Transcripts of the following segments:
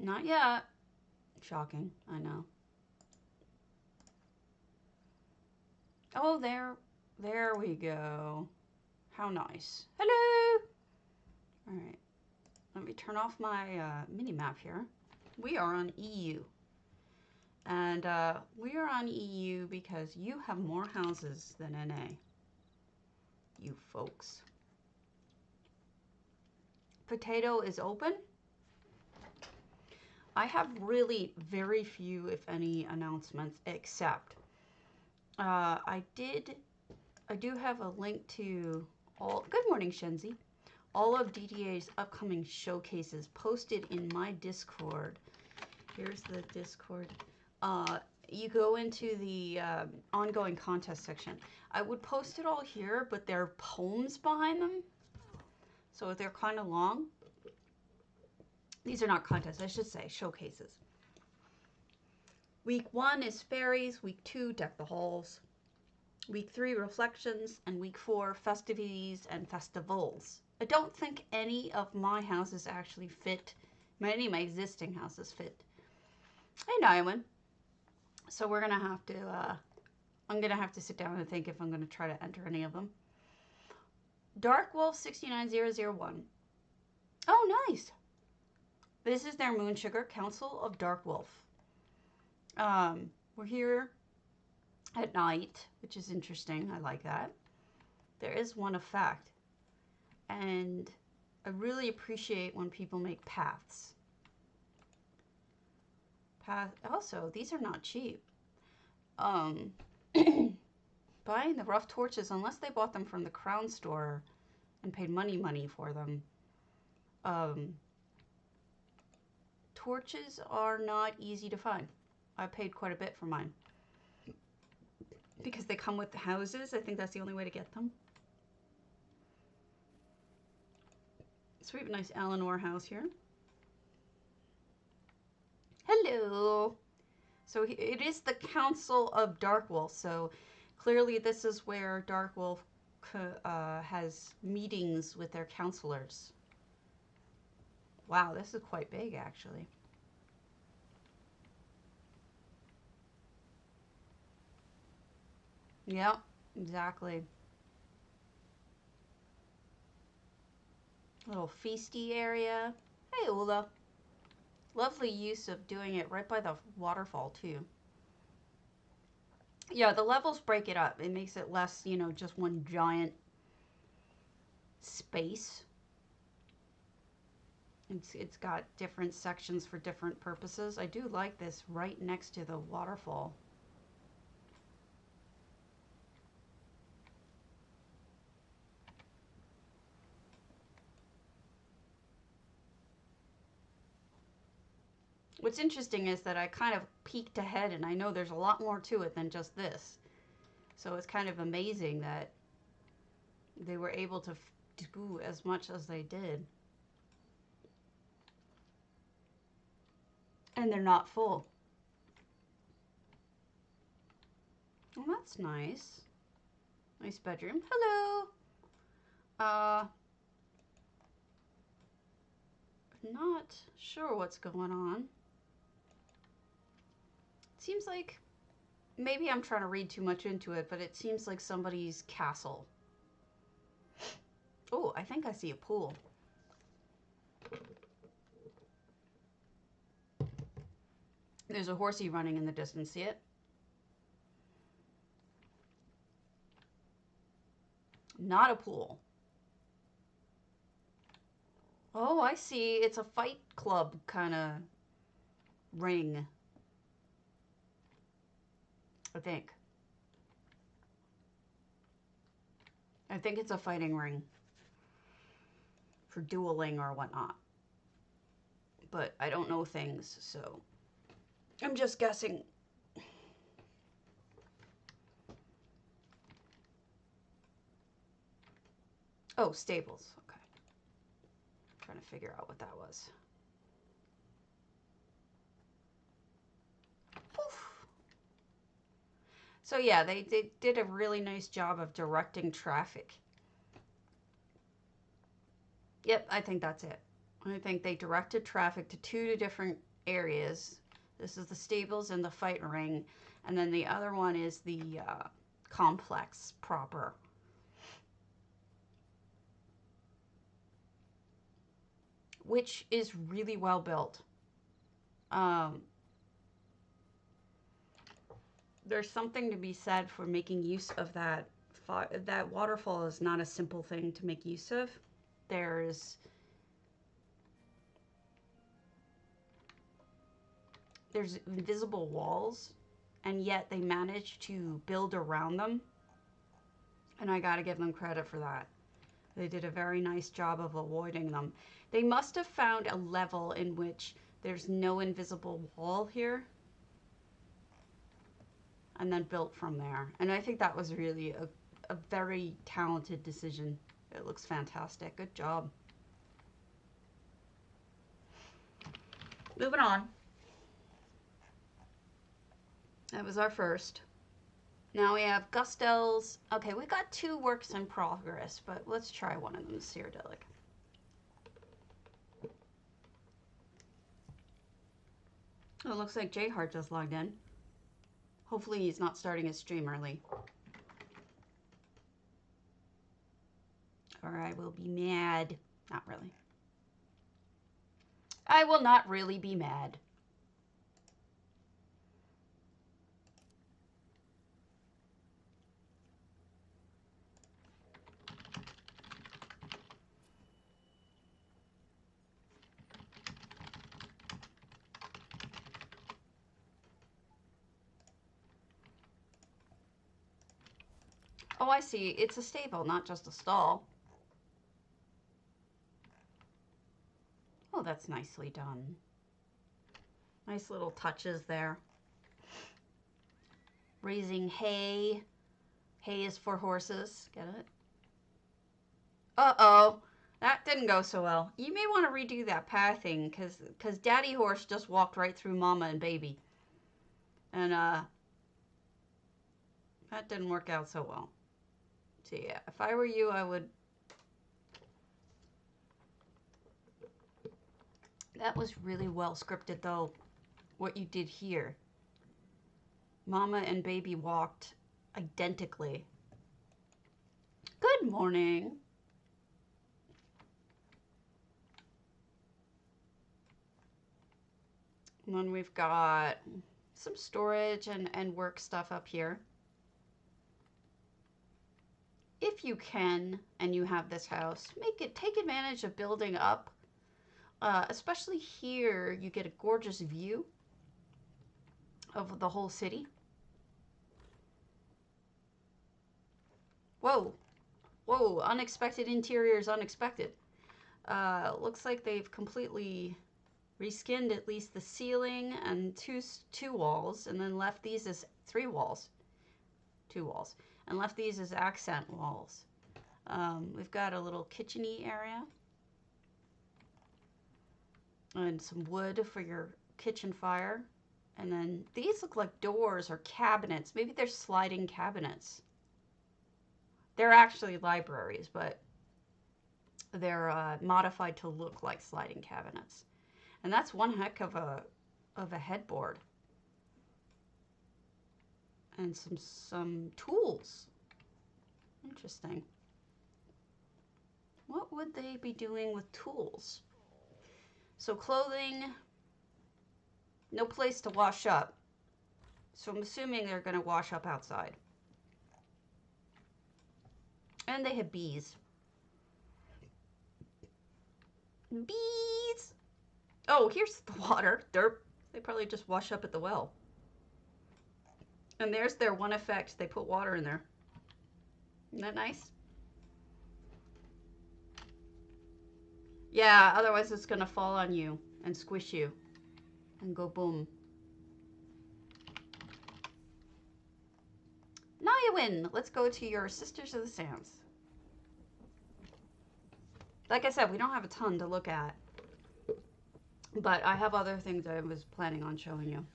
Not yet. Shocking, I know. Oh, there we go. How nice. Hello! Alright, let me turn off my mini-map here. We are on EU. And we are on EU because you have more houses than NA. You folks. Potato is open. I have really very few, if any, announcements, except I do have a link to all. Good morning, Shenzi. All of DDA's upcoming showcases posted in my Discord. Here's the Discord. You go into the ongoing contest section. I would post it all here, but there are poems behind them, so they're kind of long. These are not contests, I should say, showcases. Week 1 is fairies, week 2, deck the halls, week 3, reflections, and week 4, festivities and festivals. I don't think any of my houses actually fit, any of my existing houses fit. Hey, Nyman. So we're going to have to, I'm going to have to sit down and think if I'm going to try to enter any of them. Darkwolf 69001. Oh, nice. This is their moonsugar, Council of Darkwolf. We're here at night, which is interesting. I like that. There is one effect. And I really appreciate when people make paths. Also, these are not cheap. Buying the rough torches, unless they bought them from the Crown store and paid money for them, torches are not easy to find. I paid quite a bit for mine. Because they come with the houses, I think that's the only way to get them. So we have a nice Eleanor house here. Hello. So it is the Council of Darkwolf. So clearly this is where Darkwolf has meetings with their counselors. Wow, this is quite big actually. Yep, exactly. Little feasty area. Hey, Ula. Lovely use of doing it right by the waterfall, too. Yeah, the levels break it up. It makes it less, you know, just one giant space. It's got different sections for different purposes. I do like this right next to the waterfall. What's interesting is that I kind of peeked ahead and I know there's a lot more to it than just this. So it's kind of amazing that they were able to do as much as they did. And they're not full. Well, that's nice. Nice bedroom. Hello. Not sure what's going on. Seems like maybe I'm trying to read too much into it, but it seems like somebody's castle. Oh, I think I see a pool. There's a horsey running in the distance. See it? Not a pool. Oh, I see. It's a fight club kind of ring. I think. I think it's a fighting ring for dueling or whatnot. But I don't know things, so I'm just guessing. Oh, stables. Okay. I'm trying to figure out what that was. Oof. So yeah, they did a really nice job of directing traffic. Yep, I think that's it. I think they directed traffic to two different areas. This is the stables and the fight ring. And then the other one is the complex proper. Which is really well built. There's something to be said for making use of that. That waterfall is not a simple thing to make use of. There's invisible walls, and yet they managed to build around them. And I gotta give them credit for that. They did a very nice job of avoiding them. They must have found a level in which there's no invisible wall here, and then built from there. And I think that was really a very talented decision. It looks fantastic. Good job. Moving on. That was our first. Now we have Gustel's. Okay, we got 2 works in progress, but let's try one of them, the Cyrodilic. Oh, it looks like J Hart just logged in. Hopefully he's not starting his stream early. Or I will be mad. Not really. I will not really be mad. Oh, I see. It's a stable, not just a stall. Oh, that's nicely done. Nice little touches there. Raising hay. Hay is for horses. Get it? Uh-oh. That didn't go so well. You may want to redo that pathing, because Daddy Horse just walked right through Mama and Baby. And, that didn't work out so well. So, yeah, if I were you, I would... That was really well scripted, though, what you did here. Mama and Baby walked identically. Good morning. And then we've got some storage and work stuff up here. If you can, and you have this house, take advantage of building up. Especially here, you get a gorgeous view of the whole city. Whoa. Whoa, unexpected interiors, unexpected. Looks like they've completely reskinned at least the ceiling and two walls, and then left these as 3 walls. 2 walls. And left these as accent walls. We've got a little kitchen-y area. And some wood for your kitchen fire. And then these look like doors or cabinets. Maybe they're sliding cabinets. They're actually libraries, but they're modified to look like sliding cabinets. And that's one heck of a headboard. And some tools. Interesting. What would they be doing with tools? So clothing, no place to wash up. So I'm assuming they're going to wash up outside. And they have bees. Bees! Oh, here's the water. They probably just wash up at the well. And there's their one effect. They put water in there. Isn't that nice? Yeah, otherwise it's going to fall on you and squish you and go boom. Now you win. Let's go to your Sisters of the Sands. Like I said, we don't have a ton to look at. But I have other things I was planning on showing you.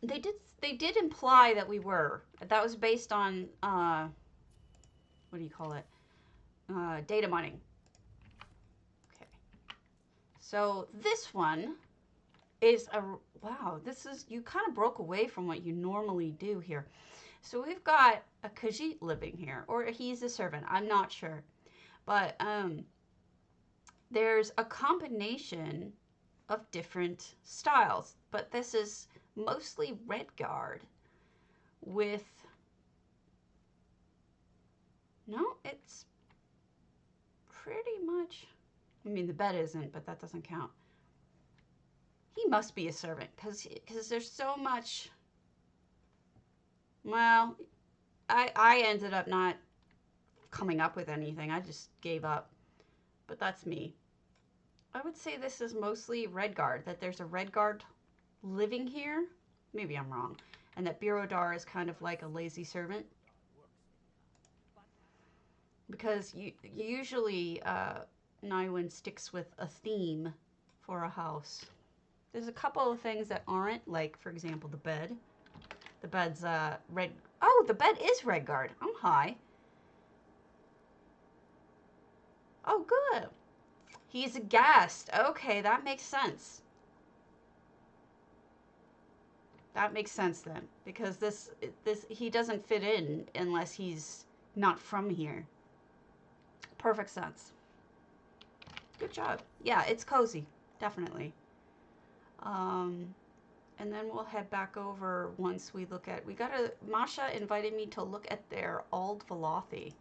They did imply that we were. That was based on what do you call it? Data mining. Okay. So this one is a wow. This is you kind of broke away from what you normally do here. So we've got a Khajiit living here, or he's a servant. I'm not sure, but there's a combination of different styles, but this is mostly Redguard with, no, it's pretty much, I mean, the bed isn't, but that doesn't count. He must be a servant because there's so much, well, I ended up not coming up with anything. I just gave up, but that's me. I would say this is mostly Redguard, that there's a Redguard living here. Maybe I'm wrong. And that Birodar is kind of like a lazy servant. Because usually Nywin sticks with a theme for a house. There's a couple of things that aren't, like, for example, the bed. The bed's red. Oh, the bed is Redguard. I'm high. Oh, good. He's a guest. Okay, that makes sense. That makes sense then, because this he doesn't fit in unless he's not from here. Perfect sense. Good job. Yeah, it's cozy, definitely. And then we'll head back over once we look at. Masha invited me to look at their Ald Velothi.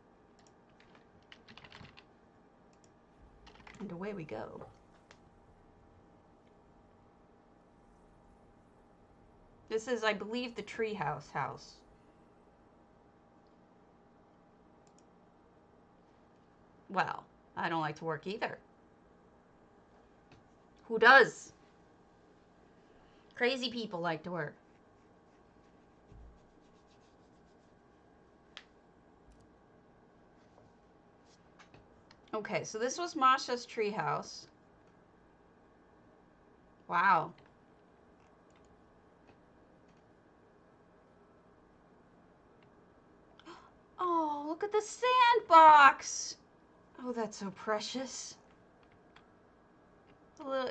And away we go. This is, I believe, the treehouse house. Well, I don't like to work either. Who does? Crazy people like to work. Okay, so this was Masha's treehouse. Wow. Oh, look at the sandbox. Oh, that's so precious.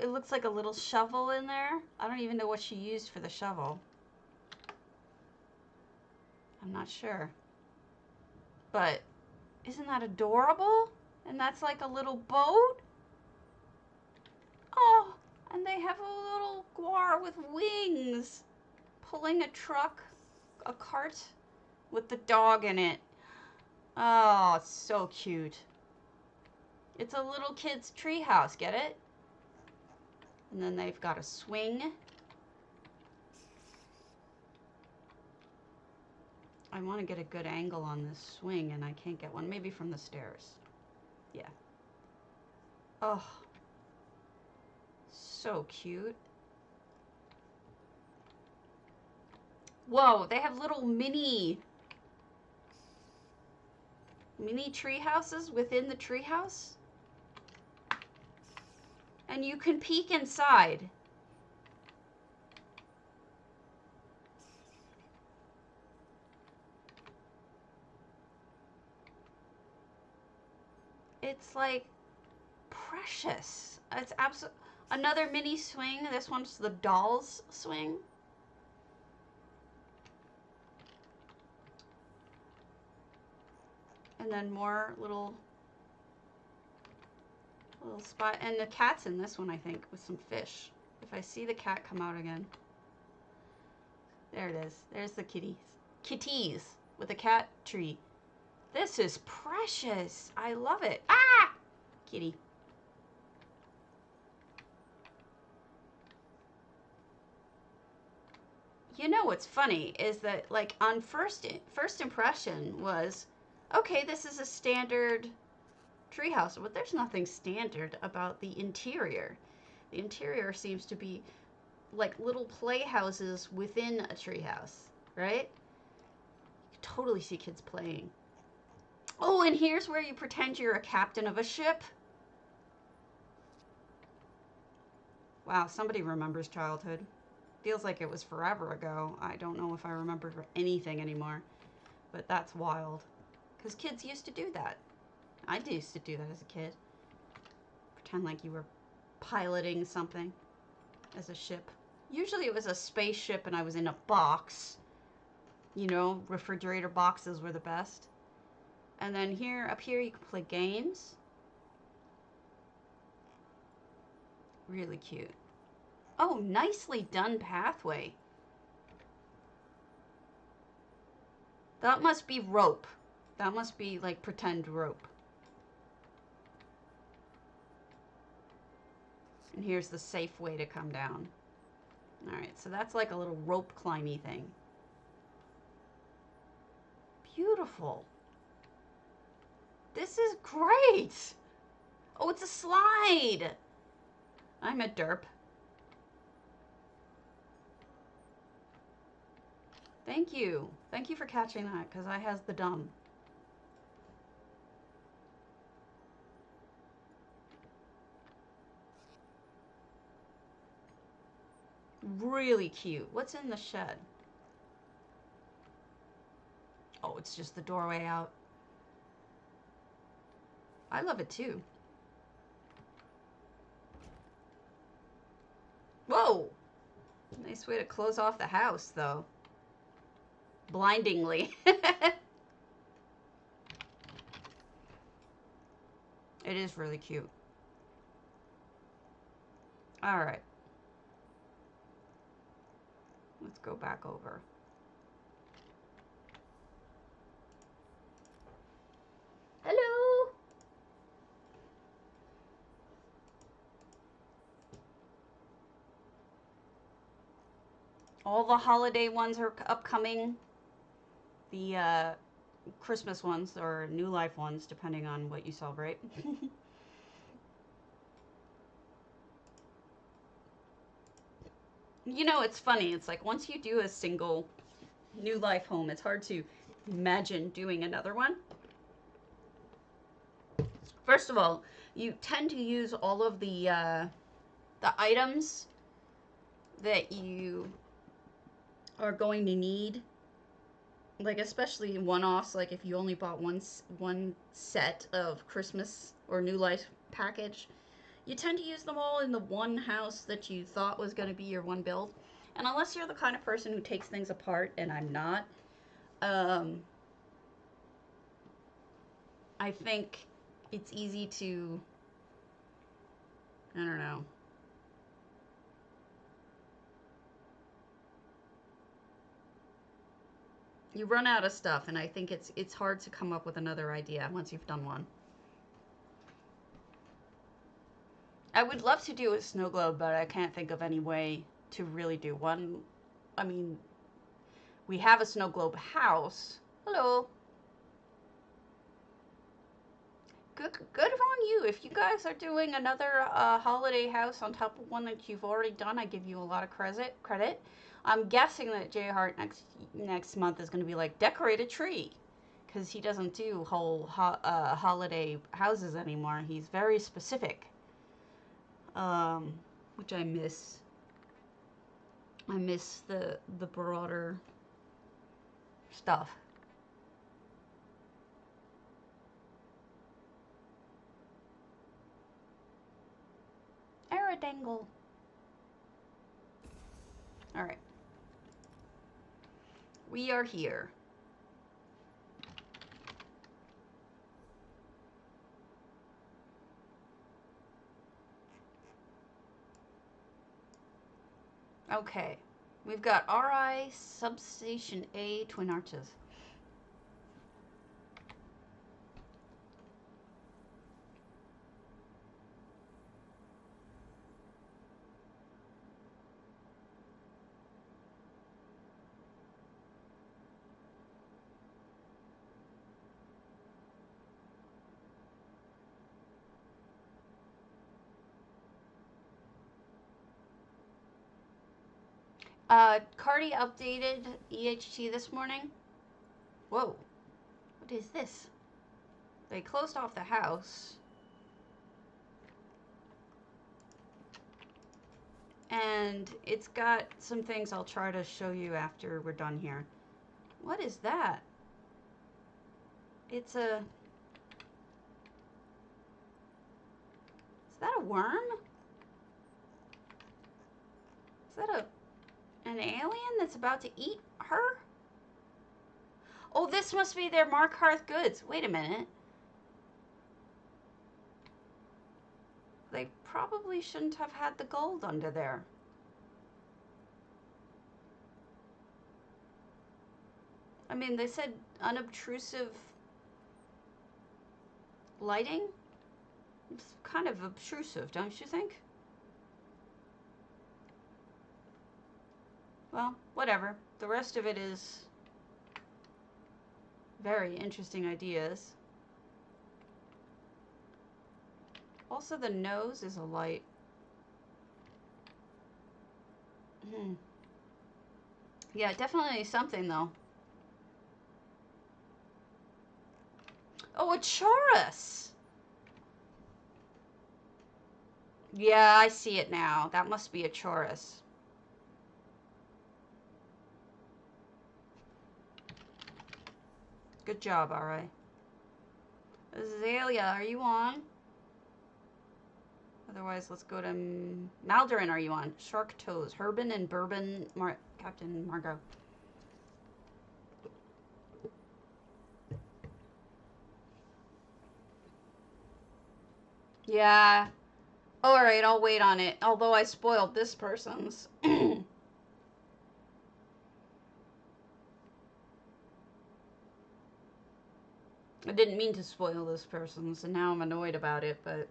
It looks like a little shovel in there. I don't even know what she used for the shovel. I'm not sure. But isn't that adorable? And that's like a little boat. Oh, and they have a little guar with wings pulling a truck, a cart with the dog in it. Oh, it's so cute. It's a little kid's treehouse, get it? And then they've got a swing. I want to get a good angle on this swing, and I can't get one. Maybe from the stairs. Yeah. Oh. So cute. Whoa, they have little mini tree houses within the tree house. And you can peek inside. It's like precious. It's absolutely another mini swing. This one's the doll's swing. And then more little spot. And the cat's in this one, I think, with some fish. If I see the cat come out again. There it is. There's the kitties. Kitties with a cat tree. This is precious. I love it. Ah! Kitty. You know what's funny is that, like, on first impression was, okay, this is a standard treehouse, but there's nothing standard about the interior. The interior seems to be like little playhouses within a treehouse, right? You can totally see kids playing. Oh, and here's where you pretend you're a captain of a ship. Wow, somebody remembers childhood. feels like it was forever ago. I don't know if I remember anything anymore, but that's wild. Because kids used to do that. I used to do that as a kid. Pretend like you were piloting something as a ship. Usually it was a spaceship and I was in a box. You know, refrigerator boxes were the best. And then here, up here, you can play games. Really cute. Oh, nicely done pathway. That must be rope. That must be like pretend rope. And here's the safe way to come down. Alright, so that's like a little rope climby thing. Beautiful. This is great. Oh, it's a slide. I'm a derp. Thank you. Thank you for catching that, because I has the dumb. Really cute. What's in the shed? Oh, it's just the doorway out. I love it too. Whoa! Nice way to close off the house, though. Blindingly. It is really cute. Alright. Let's go back over. Hello! All the holiday ones are upcoming. The Christmas ones or New Life ones, depending on what you celebrate. You know, it's funny. It's like once you do a single New Life home, it's hard to imagine doing another one. First of all, you tend to use all of the items that you are going to need, like especially one-offs. Like if you only bought one set of Christmas or New Life package, you tend to use them all in the one house that you thought was going to be your one build. And unless you're the kind of person who takes things apart, and I'm not, I think it's easy to, I don't know. You run out of stuff, and I think it's hard to come up with another idea once you've done one. I would love to do a snow globe, but I can't think of any way to really do one. I mean, we have a snow globe house. Hello. Good on you. If you guys are doing another holiday house on top of one that you've already done, I give you a lot of credit. I'm guessing that J Hart next month is going to be like decorate a tree, because he doesn't do whole holiday houses anymore. He's very specific, which I miss. I miss the broader stuff. Aradangle. All right. We are here. Okay. We've got RI Substation A Twin Arches. Cardi updated EHT this morning. Whoa. What is this? They closed off the house. And it's got some things I'll try to show you after we're done here. What is that? It's a... Is that a worm? Is that an alien that's about to eat her? Oh, this must be their Markarth goods. Wait a minute. They probably shouldn't have had the gold under there. I mean, they said unobtrusive lighting. It's kind of obtrusive, don't you think? Well, whatever. The rest of it is very interesting ideas. Also, the nose is a light. Yeah, definitely something, though. Oh, a chorus! Yeah, I see it now. That must be a chorus. Good job, alright. Azalea, are you on? Otherwise, let's go to Maldorin, are you on? Shark Toes, Herbin and Bourbon, Captain Margot. Yeah. Alright, I'll wait on it. Although I spoiled this person's. I didn't mean to spoil this person's, and now I'm annoyed about it, but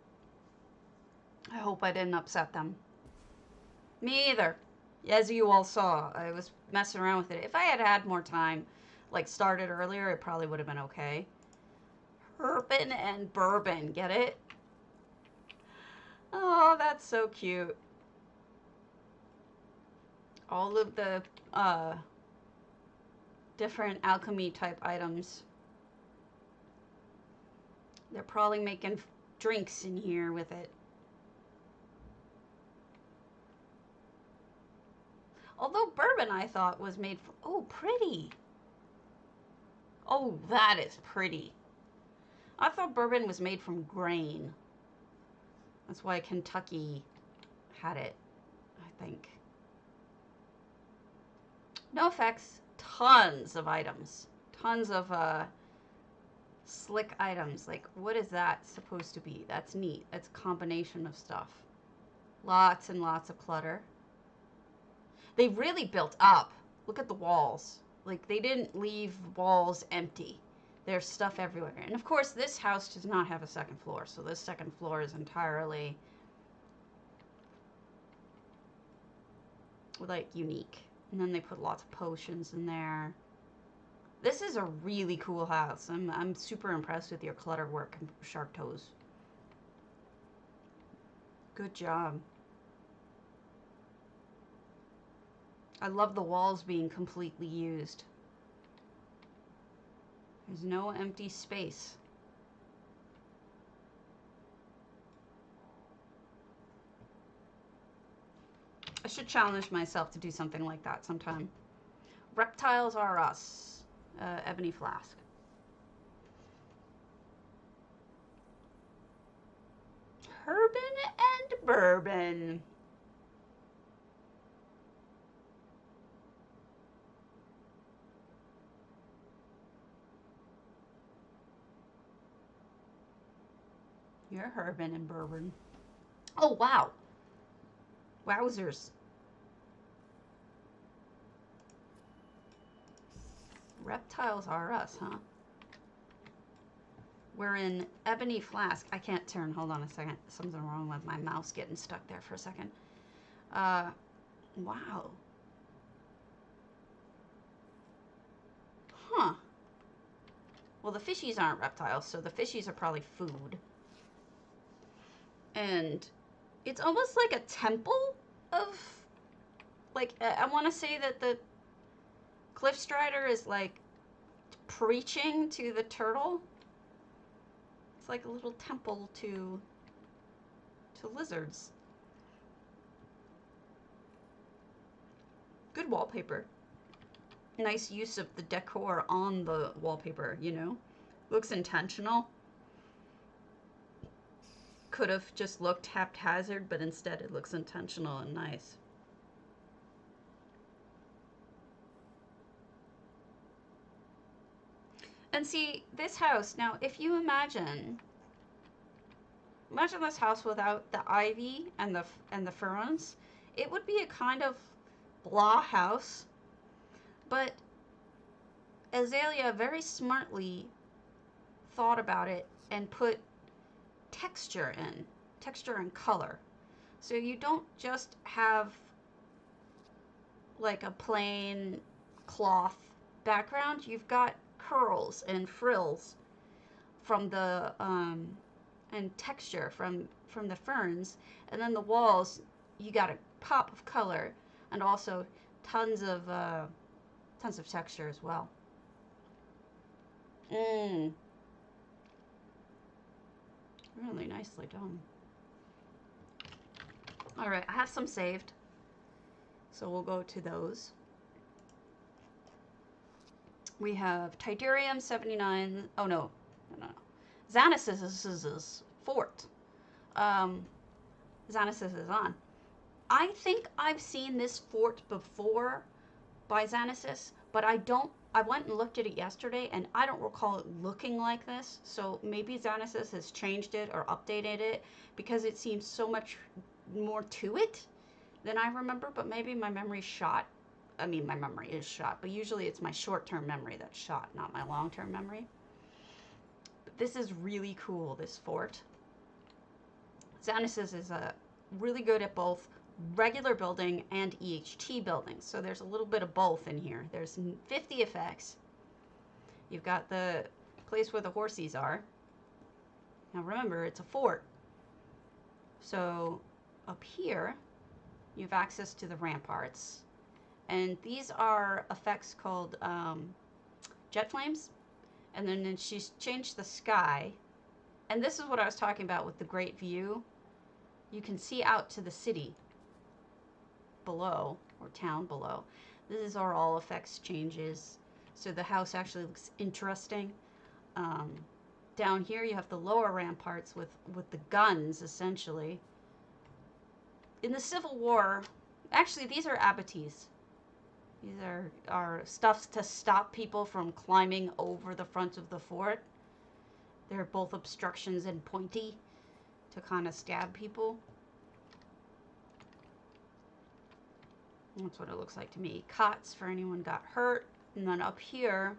I hope I didn't upset them. Me either. As you all saw, I was messing around with it. If I had had more time, like started earlier, it probably would have been okay. Herbin and Bourbon, get it? Oh, that's so cute. All of the different alchemy type items. They're probably making drinks in here with it. Although Bourbon, I thought, was made from... Oh, pretty. Oh, that is pretty. I thought Bourbon was made from grain. That's why Kentucky had it, I think. No effects. Tons of items. Tons of slick items. Like, what is that supposed to be? That's neat. That's a combination of stuff. Lots and lots of clutter. They really built up. Look at the walls. Like, they didn't leave walls empty. There's stuff everywhere. And of course, this house does not have a second floor. So this second floor is entirely, like, unique. And then they put lots of potions in there. This is a really cool house. I'm super impressed with your clutter work, Shark Toes. Good job. I love the walls being completely used. There's no empty space. I should challenge myself to do something like that sometime. Reptiles R Us. Ebony Flask. Herbin and Bourbon. You're Herbin and Bourbon. Oh, wow. Wowzers. Reptiles R Us, huh? We're in Ebony Flask. I can't turn. Hold on a second. Something wrong with my mouse getting stuck there for a second. Wow. Huh. Well, the fishies aren't reptiles, so the fishies are probably food. And it's almost like a temple of, like, I want to say that the Cliff Strider is, like, preaching to the turtle. It's like a little temple to lizards. Good wallpaper. Nice use of the decor on the wallpaper, you know? Looks intentional. Could have just looked haphazard, but instead it looks intentional and nice. And see, this house, now if you imagine this house without the ivy and the ferns, it would be a kind of blah house. But Azalea very smartly thought about it and put texture and color. So you don't just have like a plain cloth background. You've got curls and frills from the and texture from the ferns, and then the walls you got a pop of color and also tons of texture as well. Really nicely done. All right, I have some saved, so we'll go to those. We have Titurium 79. Oh no. Xanasis' fort. Xanasis is on. I think I've seen this fort before by Xanasis, but I went and looked at it yesterday, and I don't recall it looking like this. So maybe Xanasis has changed it or updated it because it seems so much more to it than I remember. But maybe my memory's shot. I mean, my memory is shot, but usually it's my short-term memory that's shot, not my long-term memory. But this is really cool, this fort. Xanasis is really good at both regular building and EHT building. So there's a little bit of both in here. There's 50 effects. You've got the place where the horsies are. Now remember, it's a fort. So up here, you have access to the ramparts. And these are effects called jet flames. And then she's changed the sky. And this is what I was talking about with the great view. You can see out to the city below, or town below. These are all effects changes. So the house actually looks interesting. Down here you have the lower ramparts with the guns, essentially. In the Civil War, actually these are abatis. These are stuff to stop people from climbing over the front of the fort. They're both obstructions and pointy to kind of stab people. That's what it looks like to me. Cots for anyone got hurt. And then up here,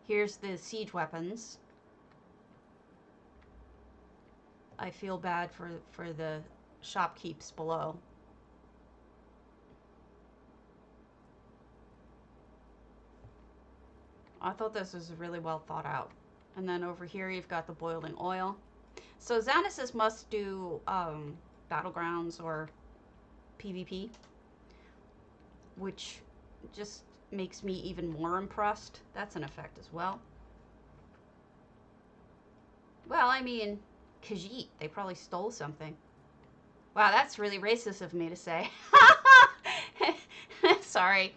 here's the siege weapons. I feel bad for the shopkeepers below. I thought this was really well thought out. And then over here you've got the boiling oil. So Xanasis must do battlegrounds or PvP, which just makes me even more impressed. That's an effect as well. Well, I mean, Khajiit, they probably stole something. Wow, that's really racist of me to say. Sorry.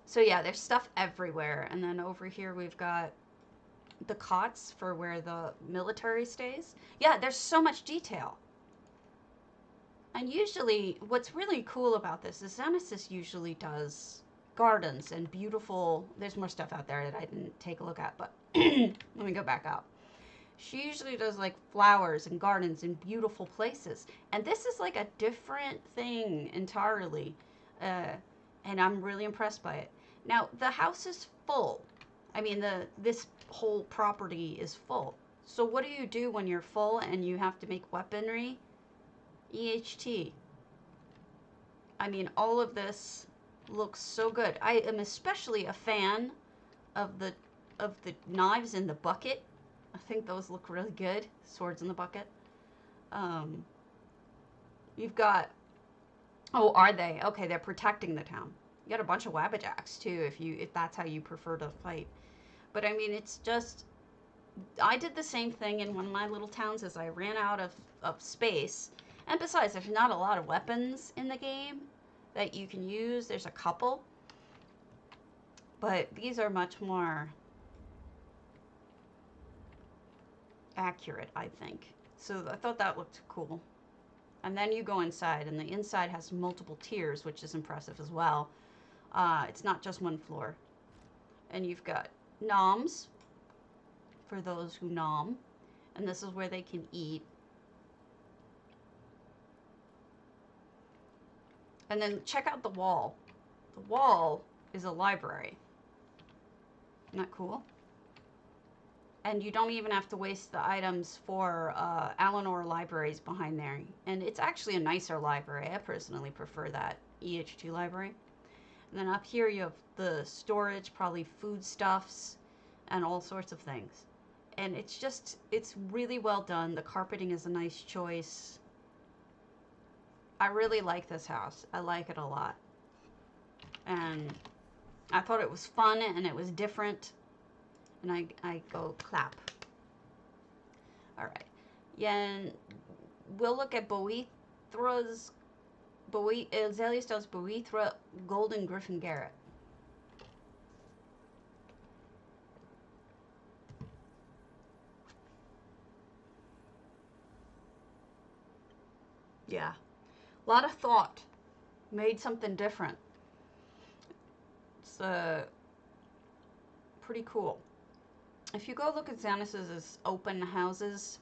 So yeah, there's stuff everywhere. And then over here we've got the cots for where the military stays. Yeah, there's so much detail. And usually, what's really cool about this is Xanasis usually does gardens and beautiful... There's more stuff out there that I didn't take a look at, but let me go back out. She usually does like flowers and gardens in beautiful places. And this is like a different thing entirely. And I'm really impressed by it. Now, the house is full. I mean, this whole property is full. So what do you do when you're full and you have to make weaponry? EHT. I mean, all of this looks so good. I am especially a fan of the knives in the bucket. I think those look really good. Swords in the bucket. You've got... Oh, are they? Okay, they're protecting the town. You got a bunch of wabbajacks too, if that's how you prefer to fight. But I mean, it's just... I did the same thing in one of my little towns as I ran out of space. And besides, there's not a lot of weapons in the game that you can use. There's a couple, but these are much more accurate, I think. So I thought that looked cool. And then you go inside, and the inside has multiple tiers, which is impressive as well. It's not just one floor. And you've got noms for those who nom, and this is where they can eat. And then check out the wall. The wall is a library. Isn't that cool? And you don't even have to waste the items for Eleanor libraries behind there. And it's actually a nicer library. I personally prefer that EH2 library. And then up here you have the storage, probably foodstuffs and all sorts of things. And it's really well done. The carpeting is a nice choice. I really like this house. I like it a lot. And I thought it was fun and it was different. And I go clap. All right. Yeah, and we'll look at Boethra's, Azalea Stowe's Boethra Golden Gryphon Garret. Yeah. A lot of thought. Made something different. It's pretty cool. If you go look at Xannis's open houses,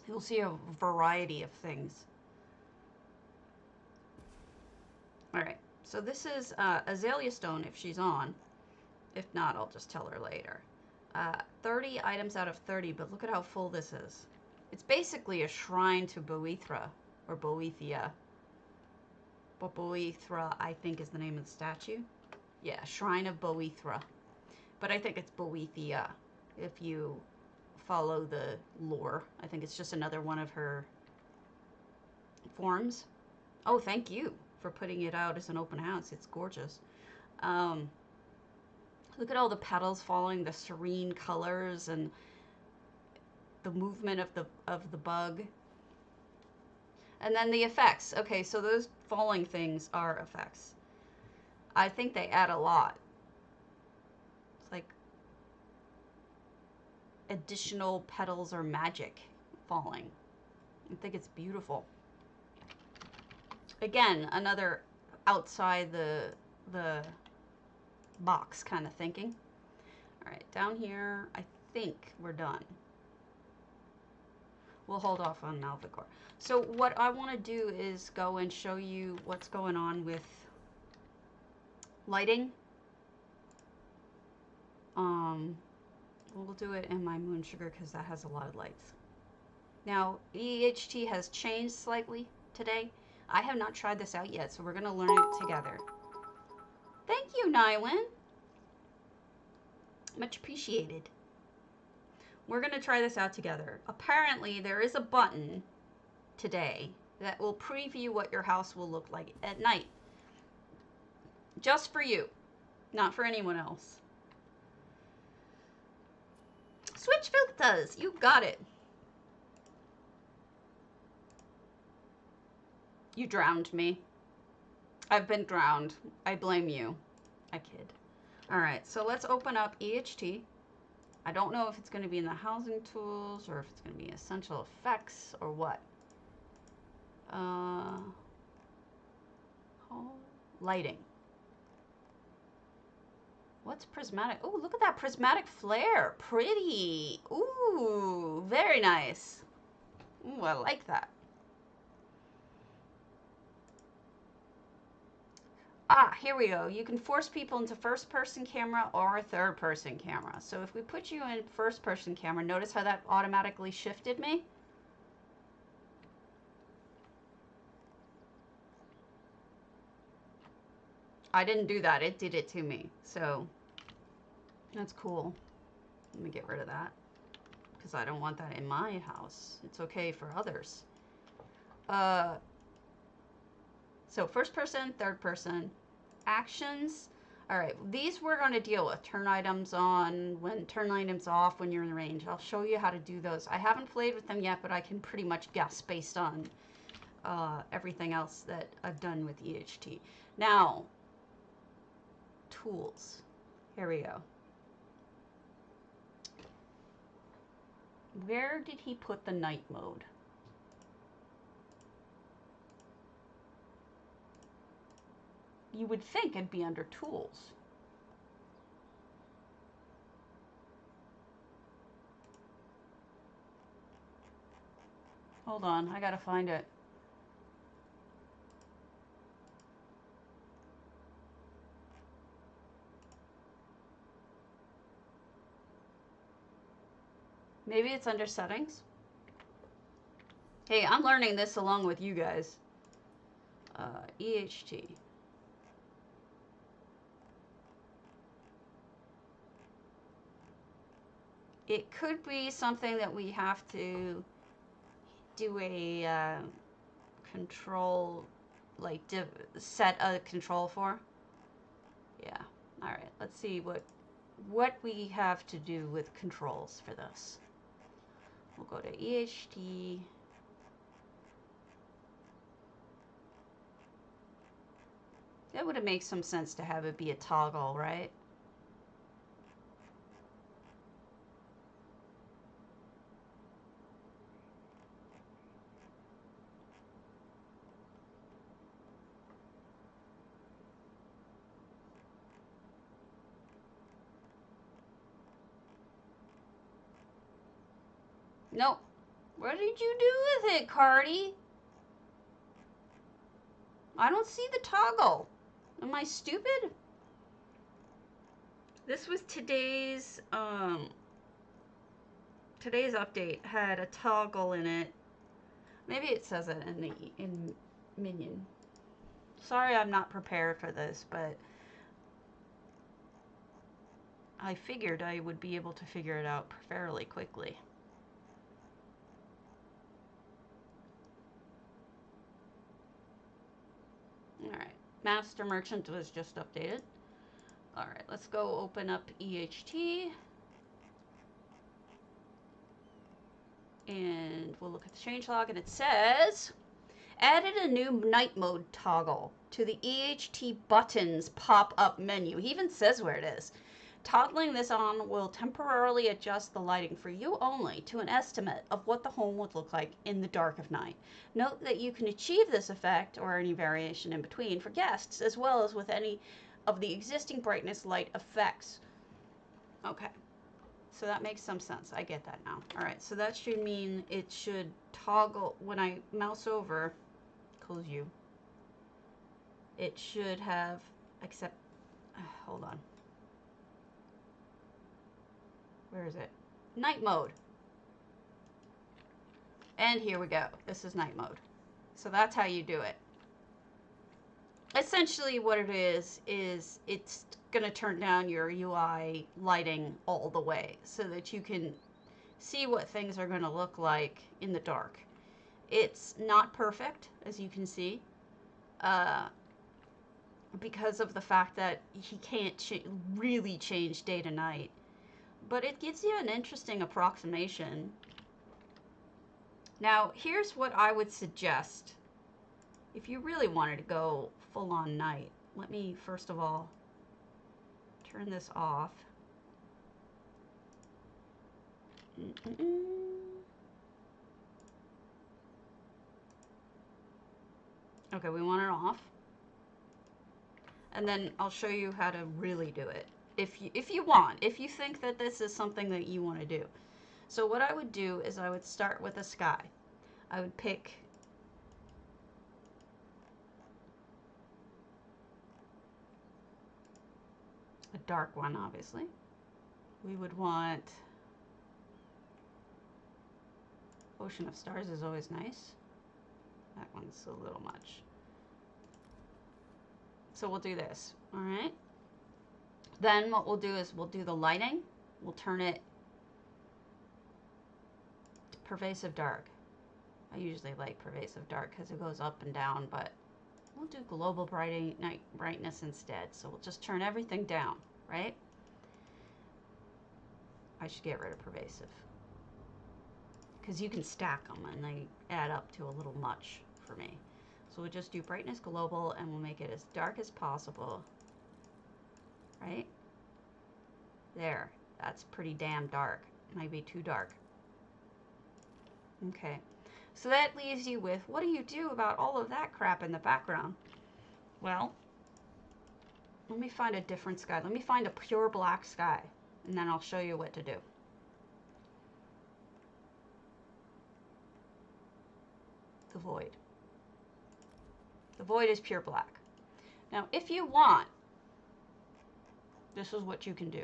you'll see a variety of things. Alright, so this is Azalea Stone if she's on. If not, I'll just tell her later. 30 items out of 30, but look at how full this is. It's basically a shrine to Boethra, or Boethia. But Boethra, I think, is the name of the statue. Yeah, Shrine of Boethra. But I think it's Boethia, if you follow the lore. I think it's just another one of her forms. Oh, thank you for putting it out as an open house. It's gorgeous. Look at all the petals following the serene colors and the movement of the bug. And then the effects. Okay, so those falling things are effects. I think they add a lot. It's like additional petals or magic falling. I think it's beautiful. Again, another outside the box kind of thinking. All right, down here, I think we're done. We'll hold off on Malvacor. So what I want to do is go and show you what's going on with lighting. We'll do it in my moonsugar because that has a lot of lights. Now, EHT has changed slightly today. I have not tried this out yet, so we're going to learn it together. Thank you, Nywin. Much appreciated. We're going to try this out together. Apparently, there is a button today that will preview what your house will look like at night. Just for you, not for anyone else. Switch filters, you got it. You drowned me. I've been drowned. I blame you. I kid. All right, so let's open up EHT. I don't know if it's going to be in the housing tools or if it's going to be essential effects or what. Lighting. What's prismatic? Oh, look at that prismatic flare. Pretty. Ooh, very nice. Ooh, I like that. Ah, here we go. You can force people into first-person camera or third-person camera. So if we put you in first-person camera, notice how that automatically shifted me? I didn't do that. It did it to me. So that's cool. Let me get rid of that because I don't want that in my house. It's okay for others. So first person, third person, actions. All right, these we're going to deal with. Turn items on, turn items off when you're in range. I'll show you how to do those. I haven't played with them yet, but I can pretty much guess based on everything else that I've done with EHT. Now, tools. Here we go. Where did he put the night mode? You would think it'd be under tools. Hold on, I gotta find it. Maybe it's under settings. Hey, I'm learning this along with you guys. EHT. It could be something that we have to do a control, like set a control for. Yeah. All right. Let's see what we have to do with controls for this. We'll go to EHT. That would make some sense to have it be a toggle, right? Nope. What did you do with it, Cardi? I don't see the toggle. Am I stupid? This was today's update had a toggle in it. Maybe it says it in Minion. Sorry, I'm not prepared for this, but I figured I would be able to figure it out fairly quickly. Alright, Master Merchant was just updated. Alright, let's go open up EHT. And we'll look at the changelog, and it says, added a new night mode toggle to the EHT buttons pop-up menu. He even says where it is. Toggling this on will temporarily adjust the lighting for you only to an estimate of what the home would look like in the dark of night. Note that you can achieve this effect, or any variation in between, for guests, as well as with any of the existing brightness light effects. Okay, so that makes some sense. I get that now. All right, so that should mean it should toggle when I mouse over, close you. It should have, except, hold on. Where is it? Night mode. And here we go. This is night mode. So that's how you do it. Essentially what it is it's going to turn down your UI lighting all the way so that you can see what things are going to look like in the dark. It's not perfect, as you can see, because of the fact that he can't really change day to night. But it gives you an interesting approximation. Now, here's what I would suggest. If you really wanted to go full on night, let me first of all turn this off. Okay, we want it off. And then I'll show you how to really do it. If you want, if you think that this is something that you want to do. So what I would do is I would start with a sky. I would pick a dark one, obviously. We would want Ocean of Stars is always nice. That one's a little much. So we'll do this, all right? Then what we'll do is we'll do the lighting. We'll turn it to pervasive dark. I usually like pervasive dark because it goes up and down, but we'll do global night brightness instead. So we'll just turn everything down, right? I should get rid of pervasive because you can stack them and they add up to a little much for me. So we'll just do brightness global and we'll make it as dark as possible. Right? There. That's pretty damn dark. Might be too dark. Okay. So that leaves you with, what do you do about all of that crap in the background? Well, let me find a different sky. Let me find a pure black sky, and then I'll show you what to do. The void. The void is pure black. Now, if you want, this is what you can do.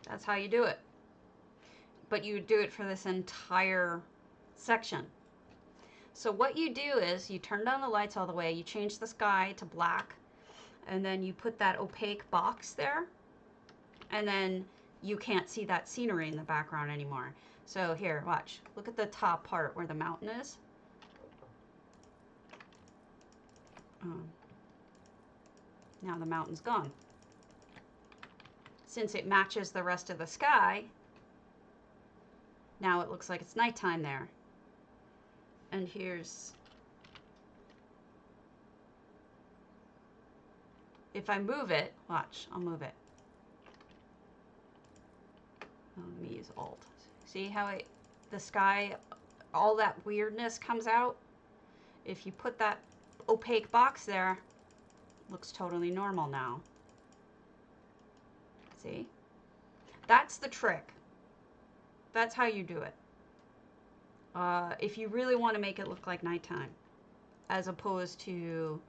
That's how you do it. But you do it for this entire section. So what you do is you turn down the lights all the way, you change the sky to black, and then you put that opaque box there, and then you can't see that scenery in the background anymore. So here, watch. Look at the top part where the mountain is. Now the mountain's gone. Since it matches the rest of the sky, now it looks like it's nighttime there. And here's, if I move it, watch, I'll move it. Oh, let me use Alt. See how the sky, all that weirdness comes out? If you put that opaque box there, it looks totally normal now. See? That's the trick. That's how you do it. If you really want to make it look like nighttime, as opposed to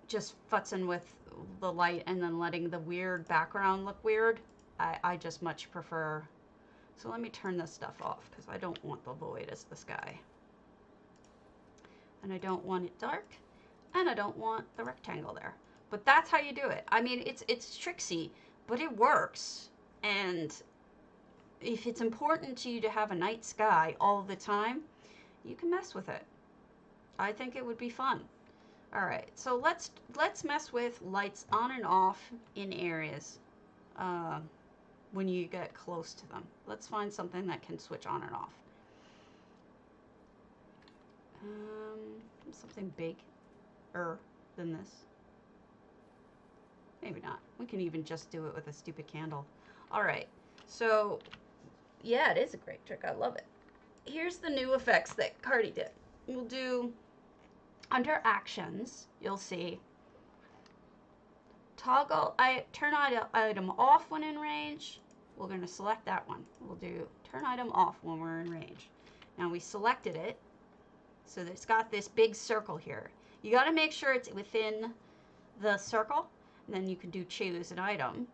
just futzing with the light and then letting the weird background look weird, I just much prefer. So let me turn this stuff off because I don't want the void as the sky. And I don't want it dark, and I don't want the rectangle there. But that's how you do it. I mean, it's tricksy, but it works. And if it's important to you to have a night sky all the time, you can mess with it. I think it would be fun. All right, so let's mess with lights on and off in areas when you get close to them. Let's find something that can switch on and off. Something bigger than this. Maybe not. We can even just do it with a stupid candle. All right. So, yeah, it is a great trick. I love it. Here's the new effects that Cardi did. We'll do, under actions, you'll see, toggle, turn item off when in range. We're going to select that one. We'll do turn item off when we're in range. Now we selected it. So it's got this big circle here. You got to make sure it's within the circle. And then you can do choose an item.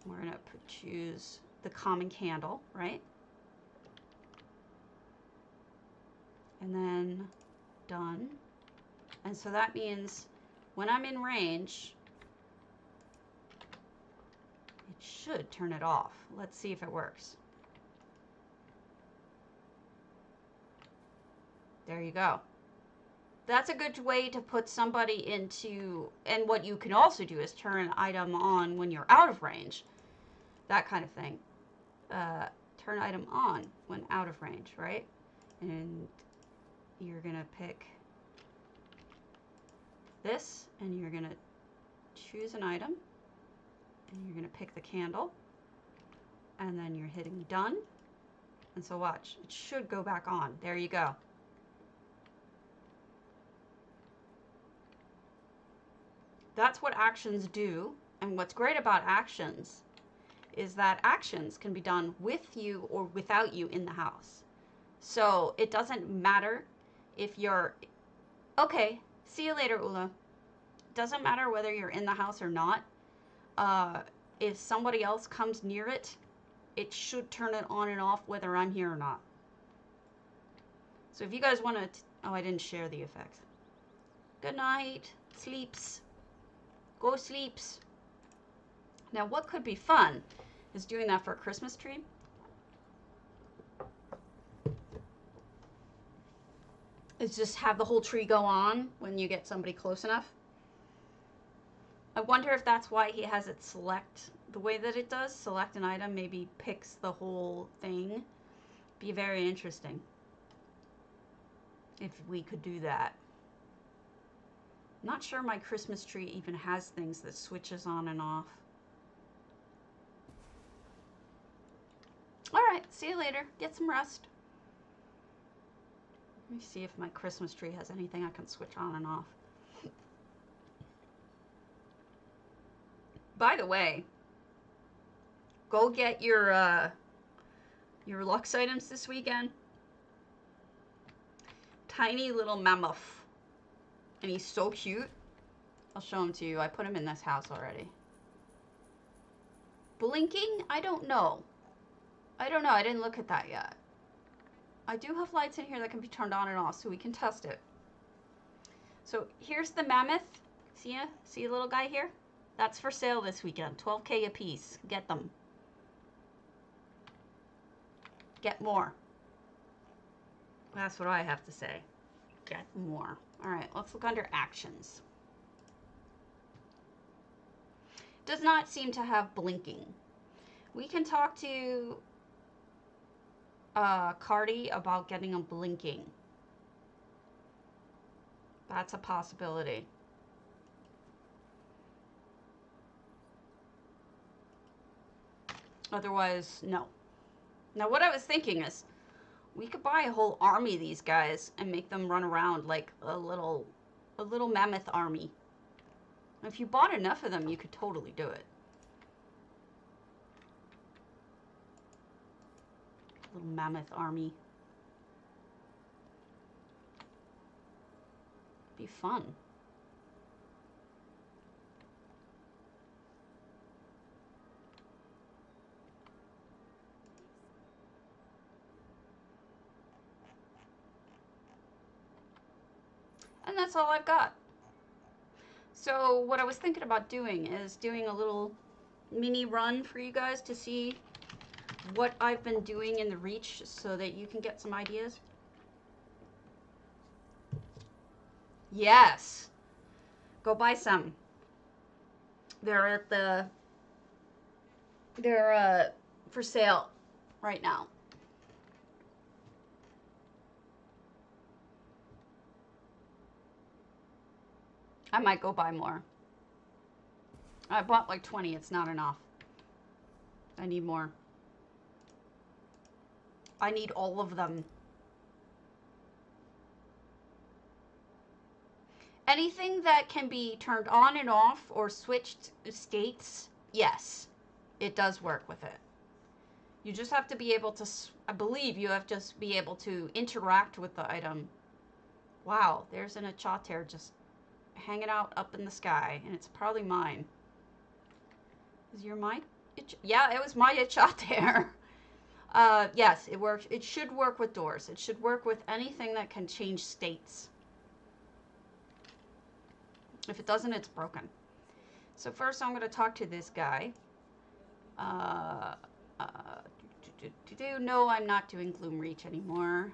We're going to choose the common candle, right? And then done. And so that means when I'm in range, it should turn it off. Let's see if it works. There you go. That's a good way to put somebody into, and what you can also do is turn an item on when you're out of range. That kind of thing. Turn item on when out of range, right? And you're going to pick this, and you're going to choose an item, and you're going to pick the candle, and then you're hitting done. And so watch, it should go back on. There you go. That's what actions do. And what's great about actions is that actions can be done with you or without you in the house. So it doesn't matter if you're... Okay, see you later, Ula. Doesn't matter whether you're in the house or not. If somebody else comes near it, it should turn it on and off whether I'm here or not. So if you guys want to... Oh, I didn't share the effects. Good night. Sleeps. Go sleeps. Now, what could be fun is doing that for a Christmas tree. Is just have the whole tree go on when you get somebody close enough. I wonder if that's why he has it select the way that it does. Select an item, maybe picks the whole thing. Be very interesting if we could do that. I'm not sure my Christmas tree even has things that switches on and off. All right, see you later. Get some rest. Let me see if my Christmas tree has anything I can switch on and off. By the way, go get your Lux items this weekend. Tiny little mammoth. And he's so cute. I'll show him to you. I put him in this house already. Blinking? I don't know. I don't know. I didn't look at that yet. I do have lights in here that can be turned on and off, so we can test it. So here's the mammoth. See ya? See a little guy here? That's for sale this weekend. 12K a piece. Get them. Get more. That's what I have to say. Get more. All right, let's look under actions. Does not seem to have blinking. We can talk to Cardi about getting them blinking. That's a possibility. Otherwise, no. Now, what I was thinking is, we could buy a whole army of these guys and make them run around like a little mammoth army. If you bought enough of them, you could totally do it. Little mammoth army. Be fun. And that's all I've got. So what I was thinking about doing is doing a little mini run for you guys to see what I've been doing in the Reach so that you can get some ideas. Yes. Go buy some. They're for sale right now. I might go buy more. I bought like 20. It's not enough. I need more. I need all of them. Anything that can be turned on and off or switched states, yes, it does work with it. You just have to be able to, I believe you have to just be able to interact with the item. Wow, there's an tater just hanging out up in the sky, and it's probably mine. Is your mine? Yeah, it was my tater. Yes, it works. It should work with doors. It should work with anything that can change states. If it doesn't, it's broken. So first I'm going to talk to this guy. No, I'm not doing Gloom Reach anymore.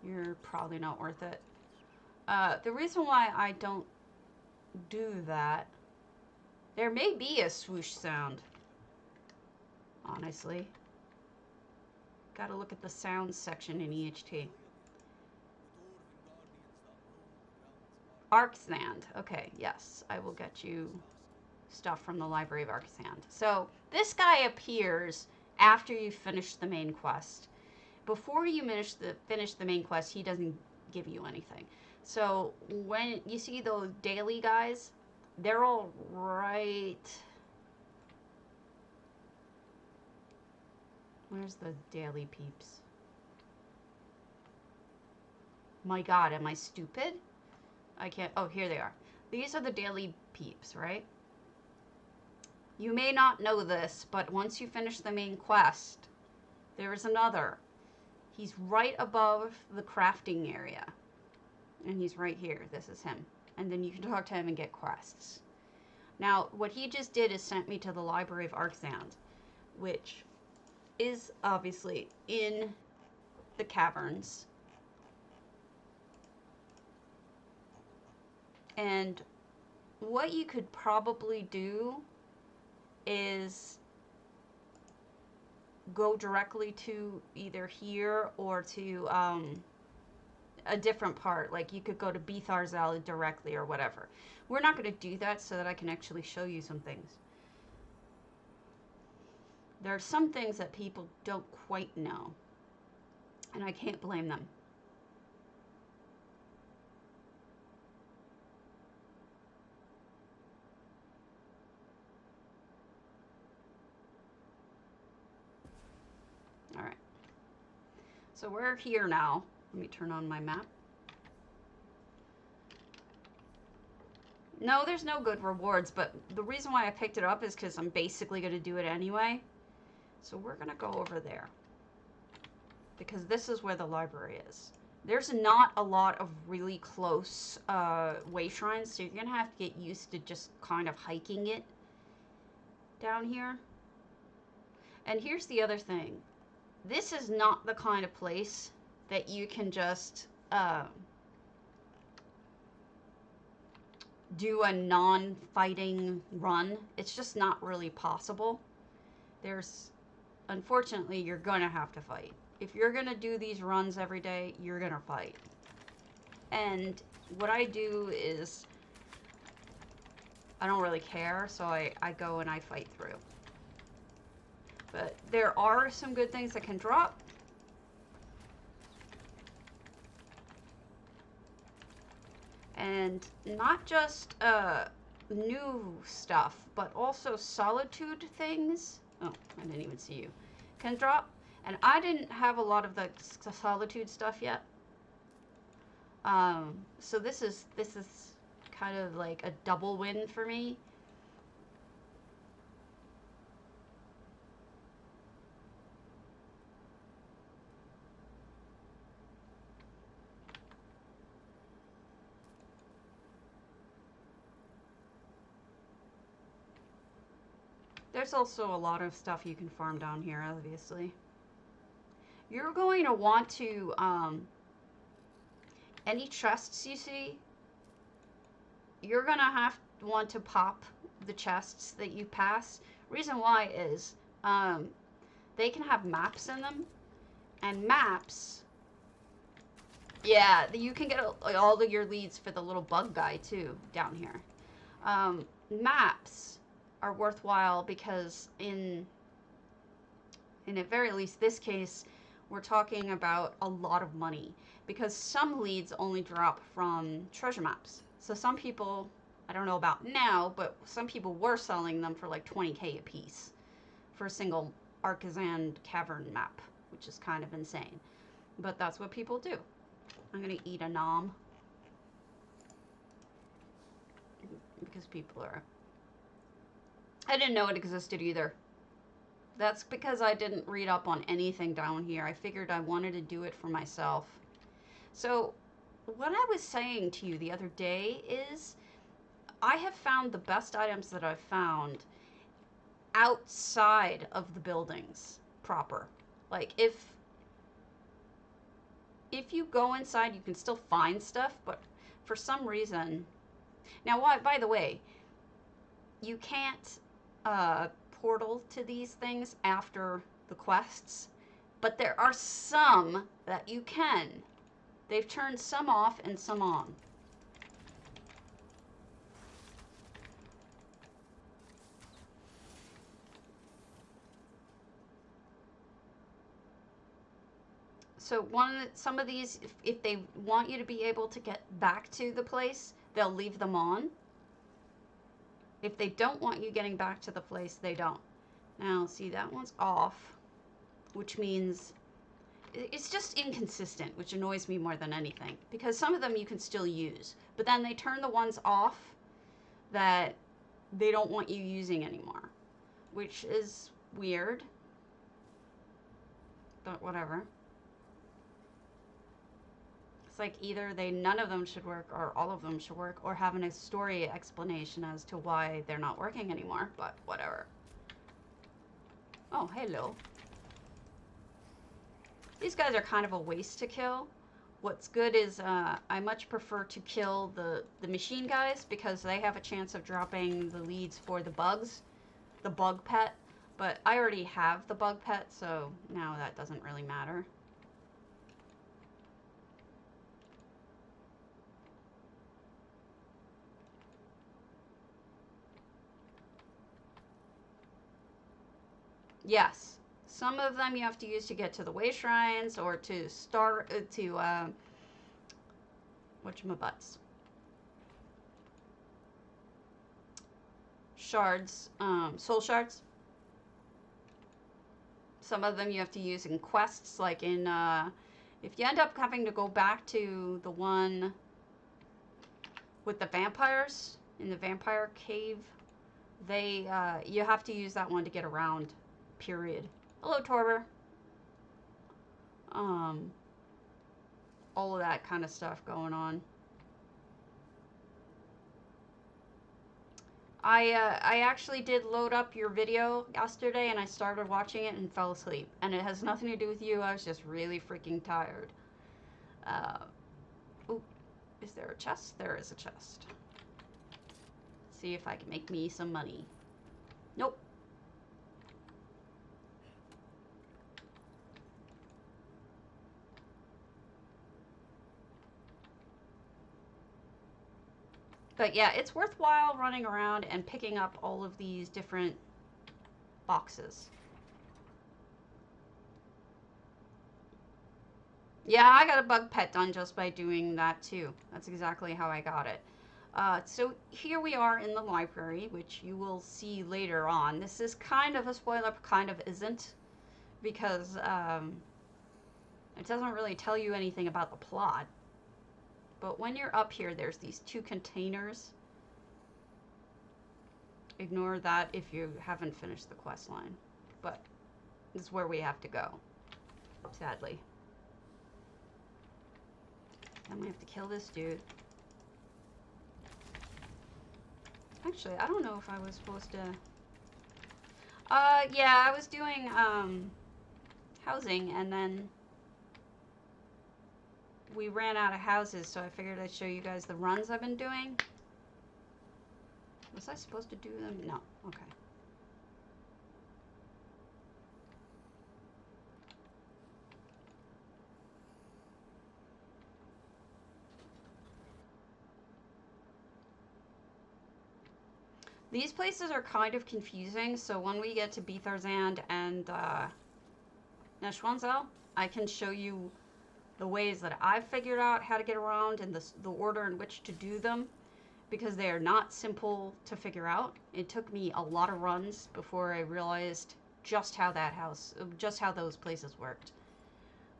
You're probably not worth it. The reason why I don't do that, there may be a swoosh sound, honestly. Gotta look at the sounds section in EHT. Arcsand. Okay, yes, I will get you stuff from the Library of Arcsand. So this guy appears after you finish the main quest. Before you finish the main quest, he doesn't give you anything. So when you see those daily guys, they're all right. Where's the daily peeps? My God, am I stupid? I can't, oh, here they are. These are the daily peeps, right? You may not know this, but once you finish the main quest, there is another. He's right above the crafting area. And he's right here. This is him. And then you can talk to him and get quests. Now, what he just did is sent me to the Library of Arcsand, which is obviously in the caverns. And what you could probably do is go directly to either here or to a different part. Like you could go to Boethra's Alley directly or whatever. We're not going to do that so that I can actually show you some things. There are some things that people don't quite know, and I can't blame them. All right. So we're here now. Let me turn on my map. No, there's no good rewards, but the reason why I picked it up is because I'm basically going to do it anyway. So we're going to go over there, because this is where the library is. There's not a lot of really close way shrines, so you're going to have to get used to just kind of hiking it down here. And here's the other thing. This is not the kind of place that you can just do a non-fighting run. It's just not really possible. Unfortunately, you're going to have to fight. If you're going to do these runs every day, you're going to fight. And what I do is, I don't really care, so I go and I fight through. But there are some good things that can drop. And not just new stuff, but also solitude things. Oh, I didn't even see you. Can drop. And I didn't have a lot of the solitude stuff yet. So this is kind of like a double win for me. There's also a lot of stuff you can farm down here, obviously. You're going to want to, any chests you see, you're going to want to pop the chests that you pass. Reason why is, they can have maps in them, and maps, yeah, you can get all of your leads for the little bug guy, too, down here. Maps are worthwhile because in at very least this case, we're talking about a lot of money, because some leads only drop from treasure maps. So some people, I don't know about now, but some people were selling them for like 20k a piece for a single Arcsand cavern map, which is kind of insane. But that's what people do. I'm gonna eat a nom because people are, I didn't know it existed either. That's because I didn't read up on anything down here. I figured I wanted to do it for myself. So what I was saying to you the other day is I have found the best items that I've found outside of the buildings proper. Like if you go inside, you can still find stuff, but for some reason, now by the way, you can't portal to these things after the quests, but there are some that you can. They've turned some off and some on. So some of these, if they want you to be able to get back to the place, they'll leave them on. If they don't want you getting back to the place, they don't. Now, see, that one's off, which means It's just inconsistent, which annoys me more than anything. Because some of them you can still use, but then they turn the ones off that they don't want you using anymore, which is weird. But whatever. It's like either none of them should work or all of them should work, or having a story explanation as to why they're not working anymore, but whatever. Oh, hello. These guys are kind of a waste to kill. What's good is I much prefer to kill the machine guys because they have a chance of dropping the leads for the bugs, the bug pet. But I already have the bug pet, so now that doesn't really matter. Yes. Some of them you have to use to get to the way shrines or to start whatchamabutts. Shards, soul shards. Some of them you have to use in quests, like in, if you end up having to go back to the one with the vampires, in the vampire cave, you have to use that one to get around, period. Hello, Torber. All of that kind of stuff going on. I actually did load up your video yesterday, and I started watching it and fell asleep. And it has nothing to do with you. I was just really freaking tired. Ooh, is there a chest? There is a chest. Let's see if I can make me some money. Nope. But yeah, it's worthwhile running around and picking up all of these different boxes. Yeah, I got a bug pet done just by doing that too. That's exactly how I got it. So here we are in the library, which you will see later on. This is kind of a spoiler, kind of isn't, because it doesn't really tell you anything about the plot. But when you're up here, there's these two containers. Ignore that if you haven't finished the quest line. But this is where we have to go, sadly. Then we have to kill this dude. Actually, I don't know if I was supposed to... yeah, I was doing, housing, and then we ran out of houses, so I figured I'd show you guys the runs I've been doing. Was I supposed to do them? No. Okay. These places are kind of confusing, so when we get to Beetharzand and Neshwanzel, I can show you the ways that I've figured out how to get around and the order in which to do them, because they are not simple to figure out. It took me a lot of runs before I realized just how those places worked.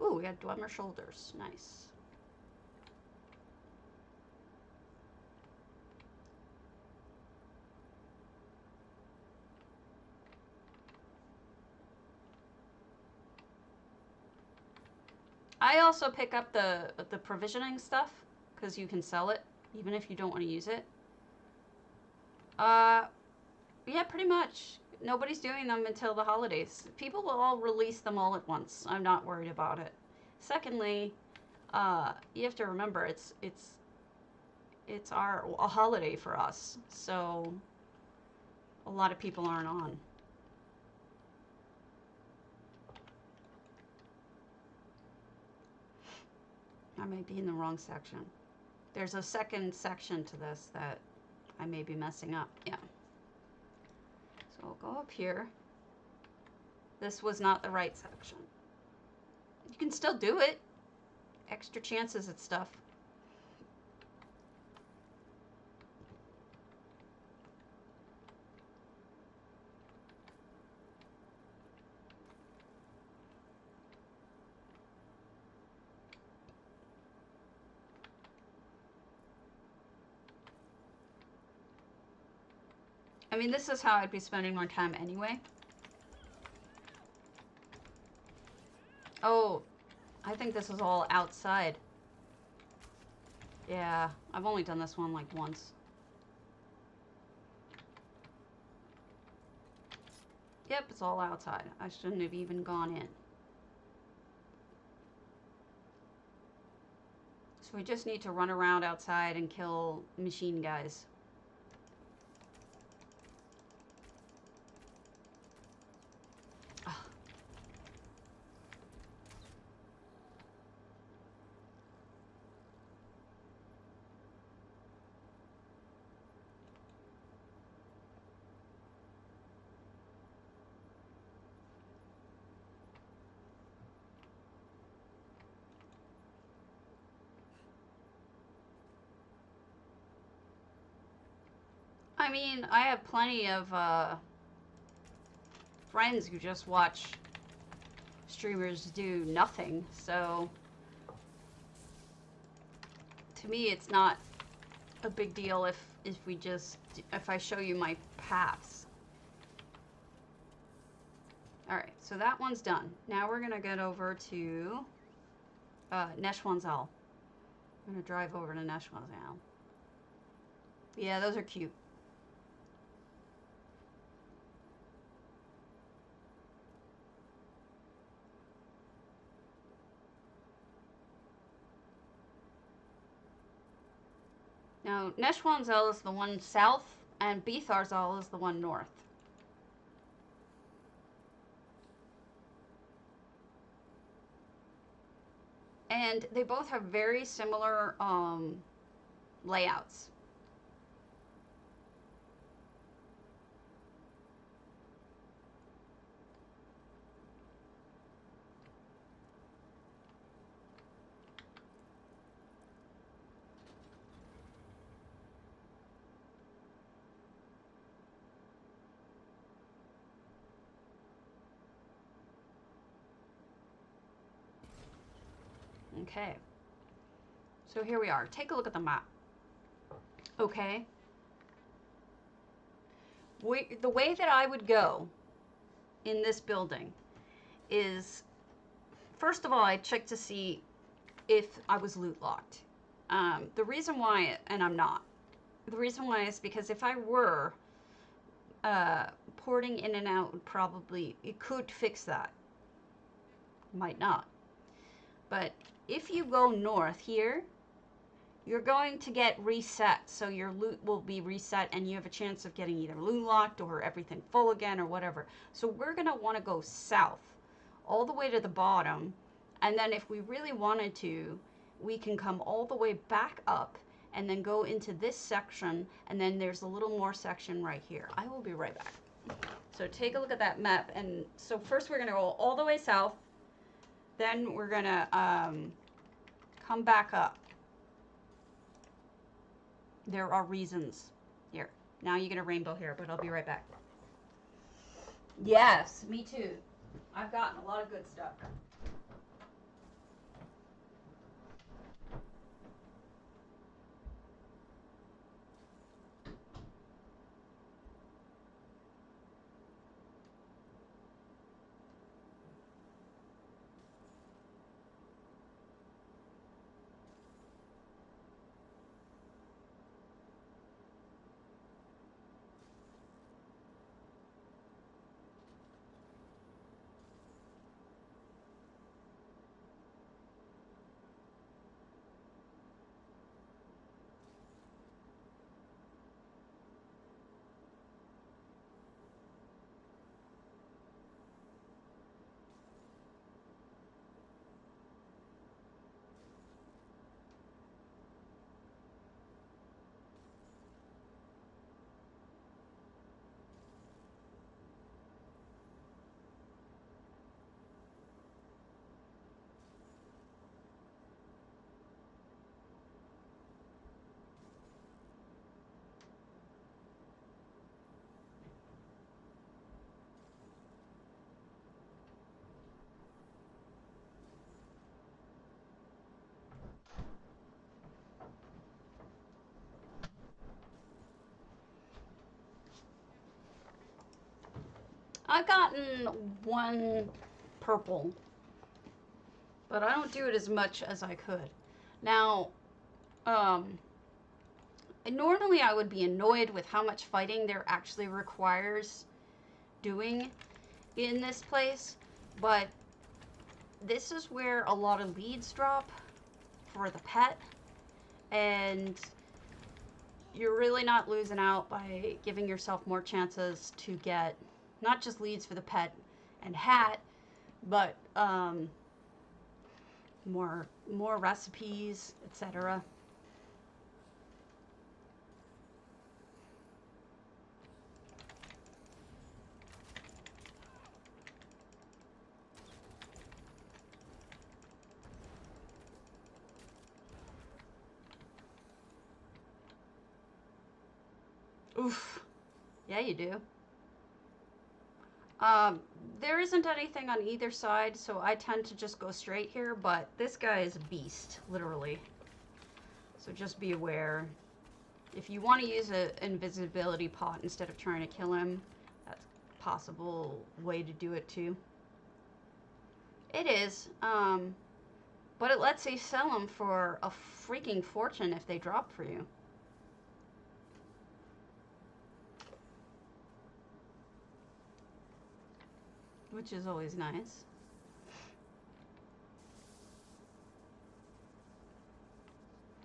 Ooh, we got Dwemer shoulders. Nice. I also pick up the provisioning stuff, because you can sell it, even if you don't want to use it. Yeah, pretty much. Nobody's doing them until the holidays. People will all release them all at once. I'm not worried about it. Secondly, you have to remember it's a holiday for us, so a lot of people aren't on. I may be in the wrong section. There's a second section to this that I may be messing up. Yeah. So I'll go up here. This was not the right section. You can still do it. Extra chances at stuff. I mean, this is how I'd be spending my time anyway. Oh, I think this is all outside. Yeah, I've only done this one like once. Yep, it's all outside. I shouldn't have even gone in. So we just need to run around outside and kill machine guys. I mean, I have plenty of friends who just watch streamers do nothing, so to me it's not a big deal if I show you my paths. Alright, so that one's done. Now we're gonna get over to Neshwanzal. I'm gonna drive over to Neshwanzal. Yeah, those are cute. Now, Neshwanzal is the one south, and Beetharzal is the one north. And they both have very similar layouts. Okay, so here we are. Take a look at the map. Okay. The way that I would go in this building is, first of all, I'd check to see if I was loot locked. The reason why, and I'm not, the reason why is because if I were, porting in and out would probably, it could fix that. Might not. But if you go north here, you're going to get reset. So your loot will be reset and you have a chance of getting either loot locked or everything full again or whatever. So we're going to want to go south all the way to the bottom. And then if we really wanted to, we can come all the way back up and then go into this section. And then there's a little more section right here. I will be right back. So take a look at that map. And so first we're going to go all the way south. Then we're going to come back up. There are reasons. Here. Now you get a rainbow hair, but I'll be right back. Yes, me too. I've gotten a lot of good stuff. I've gotten one purple, but I don't do it as much as I could. Now, normally I would be annoyed with how much fighting there actually requires doing in this place, but this is where a lot of leads drop for the pet, and you're really not losing out by giving yourself more chances to get not just leads for the pet and hat, but more recipes, etc. Oof. Yeah, you do. There isn't anything on either side, so I tend to just go straight here, but this guy is a beast, literally. So just be aware. If you want to use an invisibility pot instead of trying to kill him, that's a possible way to do it too. It is, but it lets you sell them for a freaking fortune if they drop for you. Which is always nice.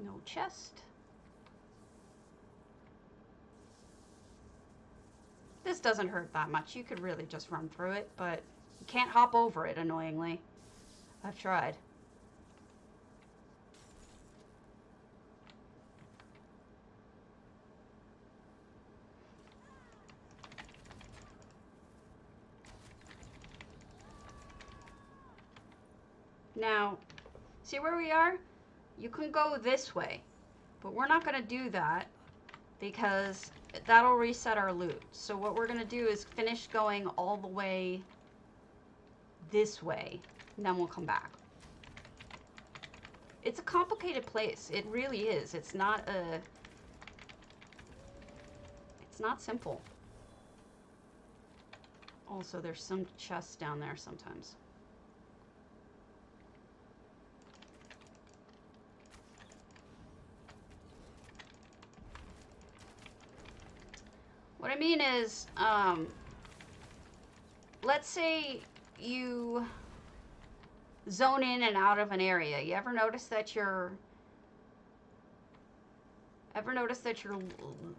No chest. This doesn't hurt that much. You could really just run through it, but you can't hop over it, annoyingly. I've tried. Now, see where we are? You can go this way, but we're not going to do that because that'll reset our loot. So what we're going to do is finish going all the way this way, and then we'll come back. It's a complicated place. It really is. It's not simple. Also, there's some chests down there sometimes. What I mean is, let's say you zone in and out of an area. You ever notice that you're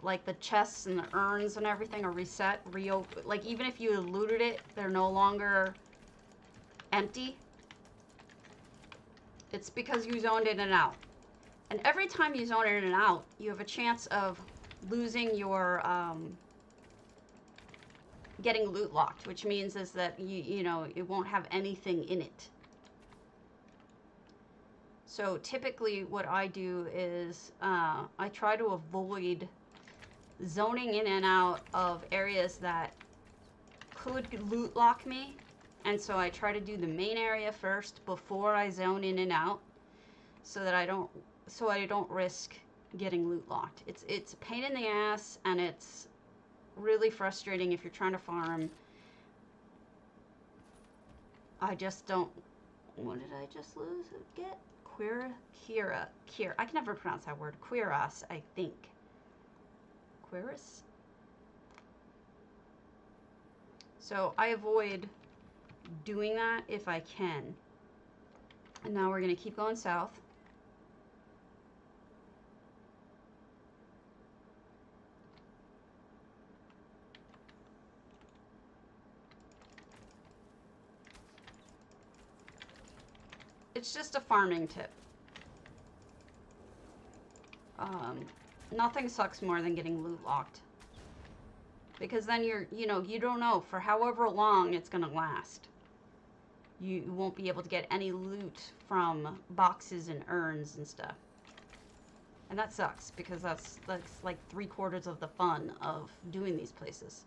like the chests and the urns and everything are reset, reopen? Like even if you looted it, they're no longer empty. It's because you zoned in and out. And every time you zone in and out, you have a chance of losing your getting loot locked, which means is that you know it won't have anything in it. So typically what I do is I try to avoid zoning in and out of areas that could loot lock me, and so I try to do the main area first before I zone in and out, so that I don't risk getting loot locked. It's a pain in the ass, and it's really frustrating if you're trying to farm. I just don't. What did I just lose? Get Kira. I can never pronounce that word. Quiras, I think. Quiris. So I avoid doing that if I can. And now we're gonna keep going south. It's just a farming tip. Nothing sucks more than getting loot locked. Because then you don't know for however long it's gonna last. You won't be able to get any loot from boxes and urns and stuff. And that sucks because that's like 3/4 of the fun of doing these places.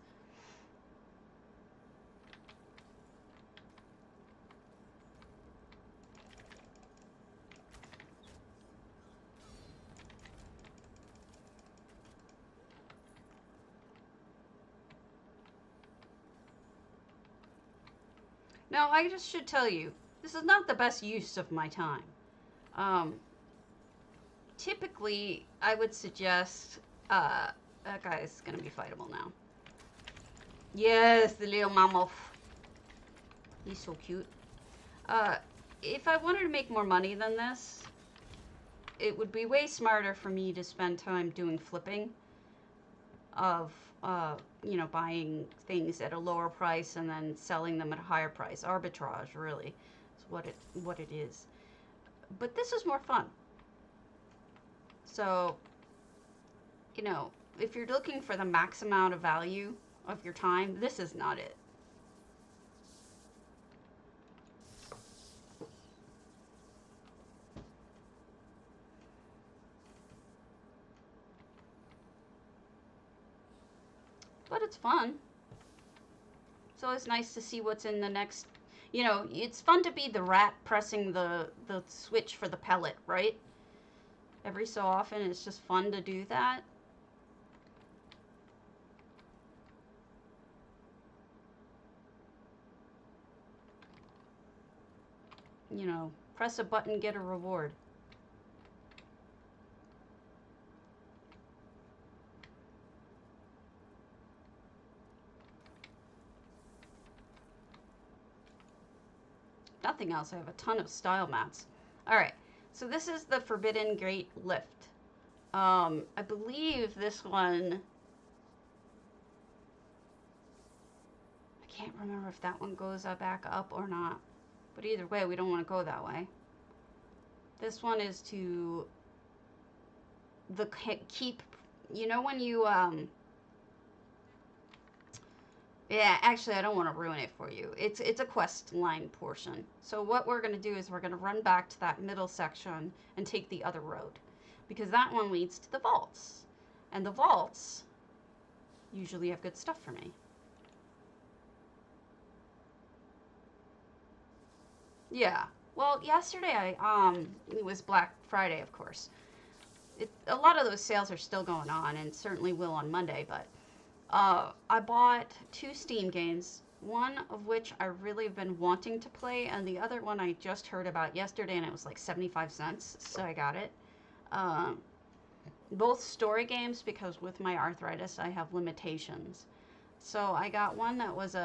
Now, I just should tell you, this is not the best use of my time. Um, Typically, I would suggest, that guy's gonna be fightable now. Yes, the little mammoth. He's so cute. If I wanted to make more money than this, it would be way smarter for me to spend time doing flipping of, you know, buying things at a lower price and then selling them at a higher price. Arbitrage, really, is what it is. But this is more fun. So, you know, if you're looking for the max amount of value of your time, this is not it. But it's fun. It's always nice to see what's in the next. You know, it's fun to be the rat pressing the switch for the pellet, right? Every so often, it's just fun to do that. You know, press a button, get a reward. Nothing else. I have a ton of style mats. All right. So this is the Forbidden Great Lift. I believe this one, I can't remember if that one goes back up or not. But either way, we don't want to go that way. This one is to the keep, you know, when you, yeah, actually, I don't want to ruin it for you. It's a quest line portion. So what we're going to do is we're going to run back to that middle section and take the other road, because that one leads to the vaults. And the vaults usually have good stuff for me. Yeah. Well, yesterday it was Black Friday, of course. A lot of those sales are still going on, and certainly will on Monday, but I bought 2 Steam games, one of which I really have been wanting to play, and the other one I just heard about yesterday, and it was like 75 cents, so I got it. Both story games, because with my arthritis, I have limitations. So I got one that was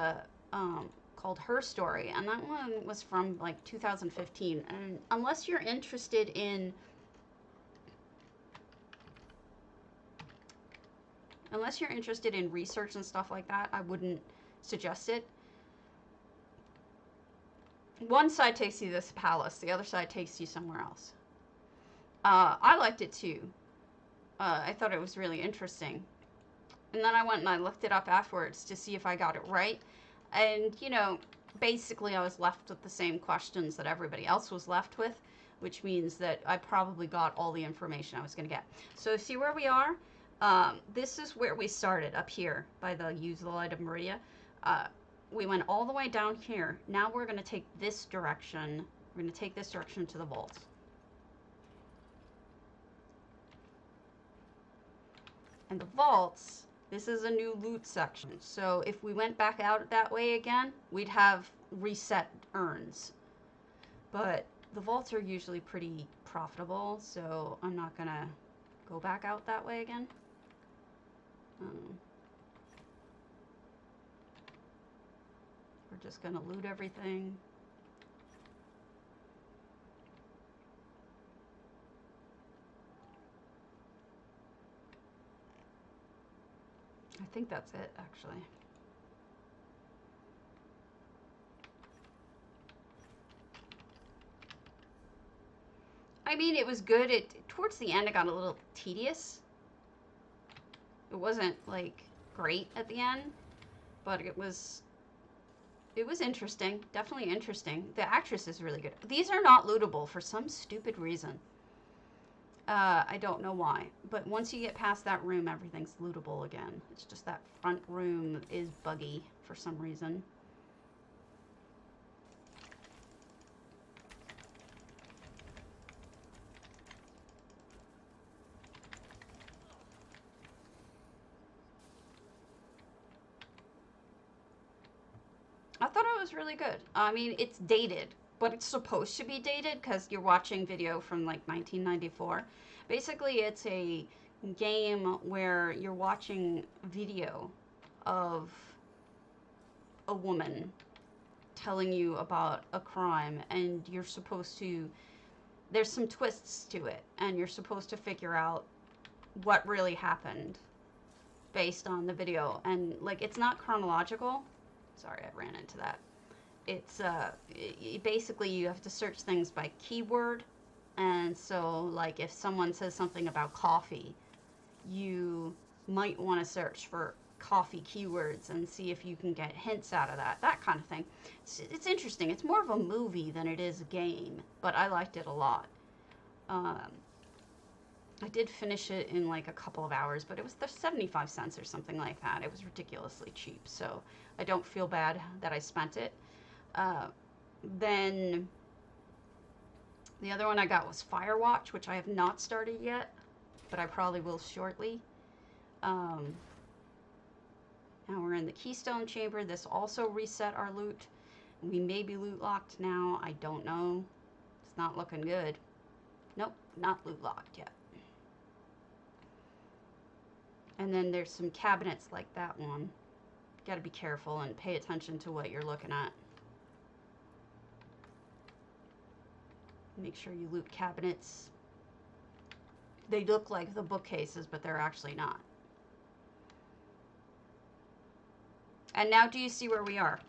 called Her Story, and that one was from like 2015. And unless you're interested in research and stuff like that, I wouldn't suggest it. One side takes you to this palace, the other side takes you somewhere else. I liked it too. I thought it was really interesting. And then I went and I looked it up afterwards to see if I got it right. And, you know, basically I was left with the same questions that everybody else was left with, which means that I probably got all the information I was going to get. So see where we are? This is where we started, up here by the Use the Light of Maria. We went all the way down here. Now we're going to take this direction. We're going to take this direction to the vault. And the vaults, this is a new loot section. So if we went back out that way again, we'd have reset urns. But the vaults are usually pretty profitable, so I'm not going to go back out that way again. We're just going to loot everything. I think that's it, actually. I mean, it was good. Towards the end, it got a little tedious. It wasn't, like, great at the end, but it was interesting. Definitely interesting. The actress is really good. These are not lootable for some stupid reason. I don't know why, but once you get past that room, everything's lootable again. It's just that front room is buggy for some reason. I thought it was really good. I mean, it's dated, but it's supposed to be dated because you're watching video from like 1994. Basically, it's a game where you're watching video of a woman telling you about a crime, and you're supposed to, there's some twists to it, and you're supposed to figure out what really happened based on the video. And like, it's not chronological. Sorry, I ran into that. It's basically you have to search things by keyword. And so like if someone says something about coffee, you might want to search for coffee keywords and see if you can get hints out of that kind of thing. It's interesting. It's more of a movie than it is a game, but I liked it a lot. I did finish it in like a couple of hours, but it was 75 cents or something like that. It was ridiculously cheap, so I don't feel bad that I spent it. Then the other one I got was Firewatch, which I have not started yet, but I probably will shortly. Now we're in the Keystone Chamber. This also reset our loot. We may be loot locked now. I don't know. It's not looking good. Nope, not loot locked yet. And then there's some cabinets like that one. You gotta be careful and pay attention to what you're looking at. Make sure you loot cabinets. They look like the bookcases, but they're actually not. And now do you see where we are?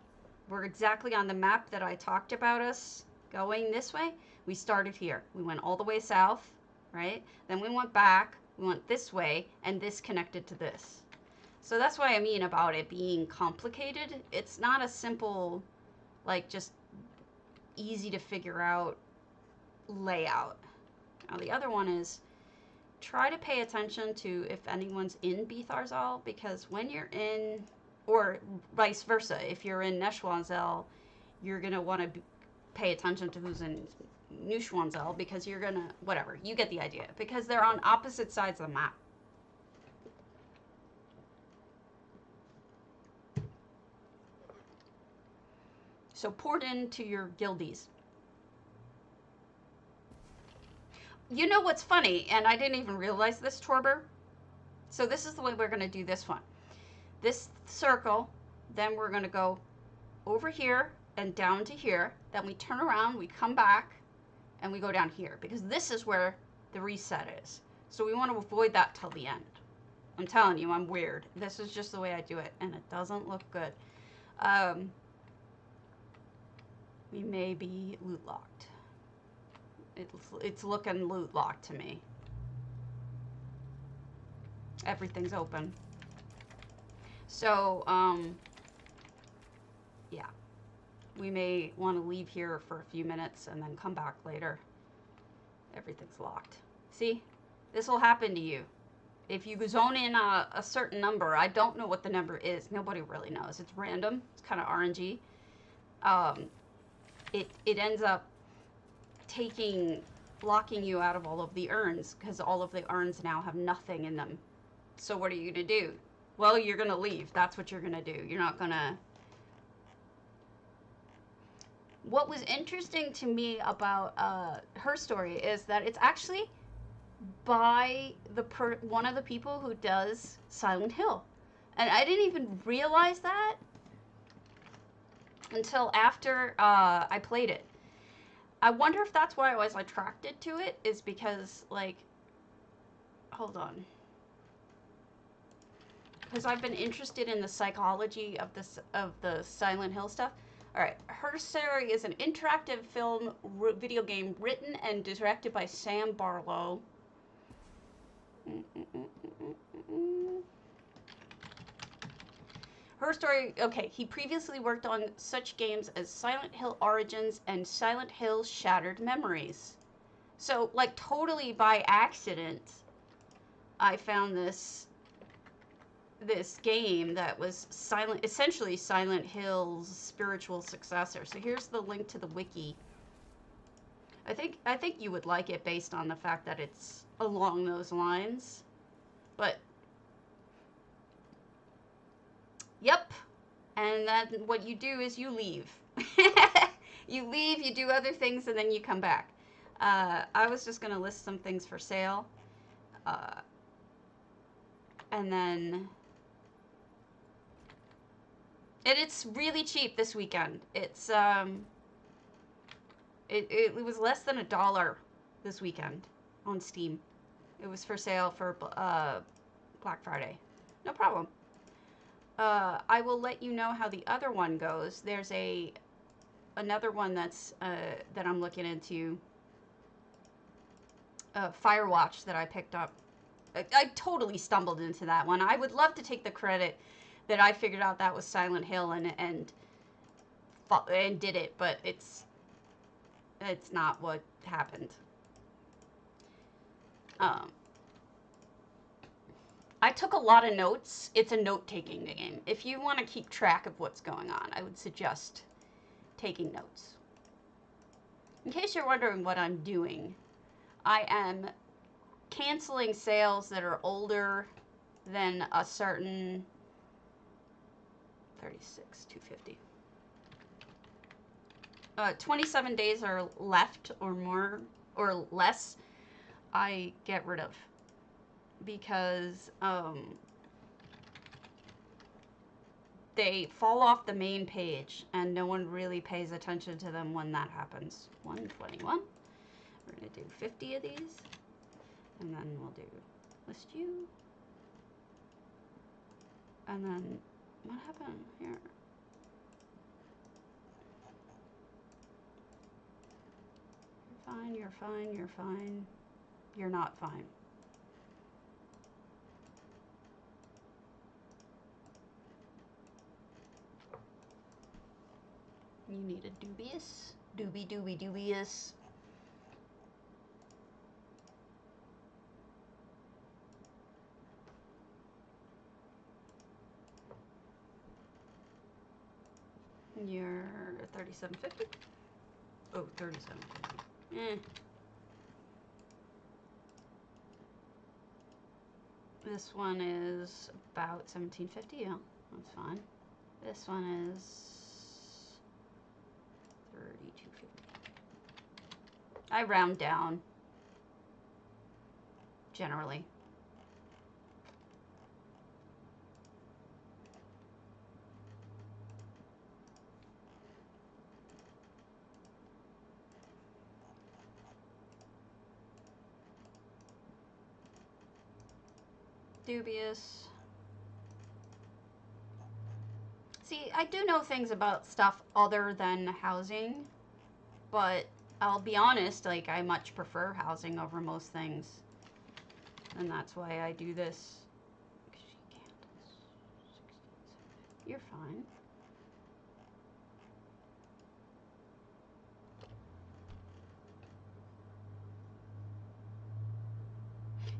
We're exactly on the map that I talked about us going this way. We started here. We went all the way south, right? Then we went back. We went this way, and this connected to this. So that's what I mean about it being complicated. It's not a simple, like, just easy to figure out layout. Now the other one is try to pay attention to if anyone's in Beetharzal, because when you're in, or vice versa, if you're in Neshwanzel, you're going to want to pay attention to who's in Neuschwanzel, because you're gonna, whatever, you get the idea, because they're on opposite sides of the map. So port into your guildies. You know what's funny, and I didn't even realize this, Torber? So this is the way we're gonna do this one. This circle, then we're gonna go over here and down to here, then we turn around, we come back, and we go down here, because this is where the reset is. So we want to avoid that till the end. I'm telling you, I'm weird. This is just the way I do it, and it doesn't look good. We may be loot locked. It's looking loot locked to me. Everything's open. So, yeah. We may want to leave here for a few minutes and then come back later. Everything's locked. See? This will happen to you. If you zone in a certain number, I don't know what the number is. Nobody really knows. It's random. It's kind of RNG. It ends up blocking you out of all of the urns, because all of the urns now have nothing in them. So what are you going to do? Well, you're going to leave. That's what you're going to do. You're not going to... What was interesting to me about her story is that it's actually by one of the people who does Silent Hill. And I didn't even realize that until after I played it. I wonder if that's why I was attracted to it, is because, like, hold on. Because I've been interested in the psychology of the Silent Hill stuff. All right, her story is an interactive film video game written and directed by Sam Barlow. Her story, okay, he previously worked on such games as Silent Hill Origins and Silent Hill Shattered Memories. So, like, totally by accident, I found this game that was essentially Silent Hill's spiritual successor. So here's the link to the wiki. I think you would like it based on the fact that it's along those lines. But yep, And then what you do is you leave. You leave, you do other things, and then you come back. I was just going to list some things for sale. And then... And it's really cheap this weekend. It's, it was less than $1 this weekend on Steam. It was for sale for Black Friday. No problem. I will let you know how the other one goes. There's another one that's that I'm looking into. Firewatch that I picked up. I totally stumbled into that one. I would love to take the credit that I figured out that was Silent Hill and did it, but it's not what happened. I took a lot of notes. It's a note-taking game. If you want to keep track of what's going on, I would suggest taking notes. In case you're wondering what I'm doing, I am canceling sales that are older than a certain 36,250. 27 days are left or more or less, I get rid of, because they fall off the main page and no one really pays attention to them when that happens. 121. We're going to do 50 of these, and then we'll do list you. And then what happened here? You're fine, you're fine, you're fine. You're not fine. You need a dubious. Dubious. You're 37.50. Oh, 37.50. This one is about 17.50. Yeah, that's fine. This one is 32.50. I round down generally. Dubious. See, I do know things about stuff other than housing, but I'll be honest, like, I much prefer housing over most things. And that's why I do this. You're fine.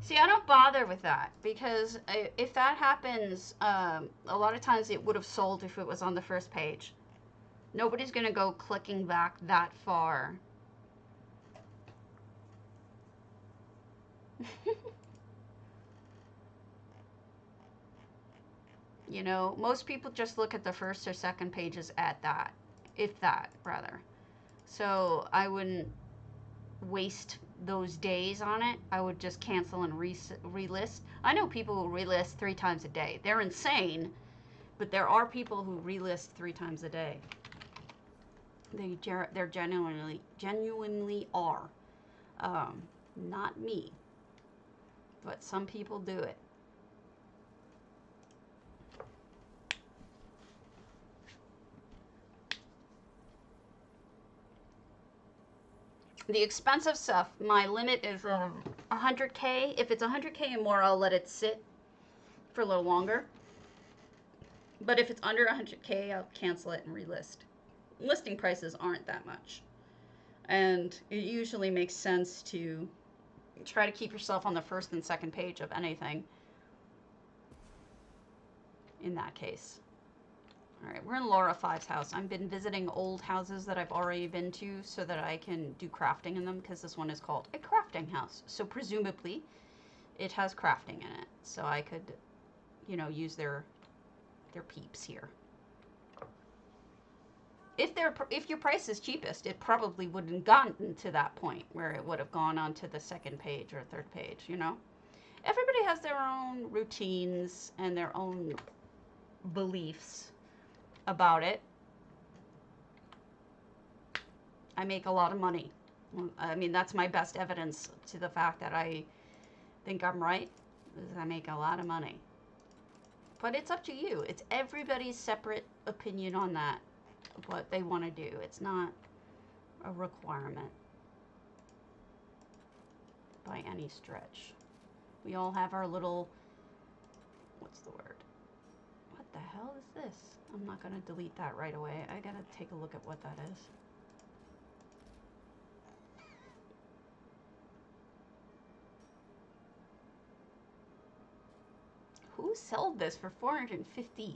See, I don't bother with that, because if that happens, a lot of times it would have sold if it was on the first page. Nobody's going to go clicking back that far. You know, most people just look at the first or second pages at that, if that, rather. So I wouldn't waste those days on it. I would just cancel and relist. I know people who relist 3 times a day. They're insane, but there are people who relist 3 times a day. They're genuinely are. Not me, but some people do it. The expensive stuff, my limit is 100K. If it's 100K and more, I'll let it sit for a little longer. But if it's under 100K, I'll cancel it and relist. Listing prices aren't that much. And it usually makes sense to try to keep yourself on the first and second page of anything in that case. All right, we're in Laura 5's house. I've been visiting old houses that I've already been to so that I can do crafting in them, because this one is called a crafting house. So presumably it has crafting in it. So I could, you know, use their peeps here. if your price is cheapest, it probably wouldn't have gotten to that point where it would have gone on to the second page or third page, you know? Everybody has their own routines and their own beliefs about it. I make a lot of money. I mean, that's my best evidence to the fact that I think I'm right, is I make a lot of money. But it's up to you. It's everybody's separate opinion on that, what they want to do. It's not a requirement by any stretch. We all have our little, what's the word? What the hell is this? I'm not going to delete that right away. I got to take a look at what that is. Who sold this for $450?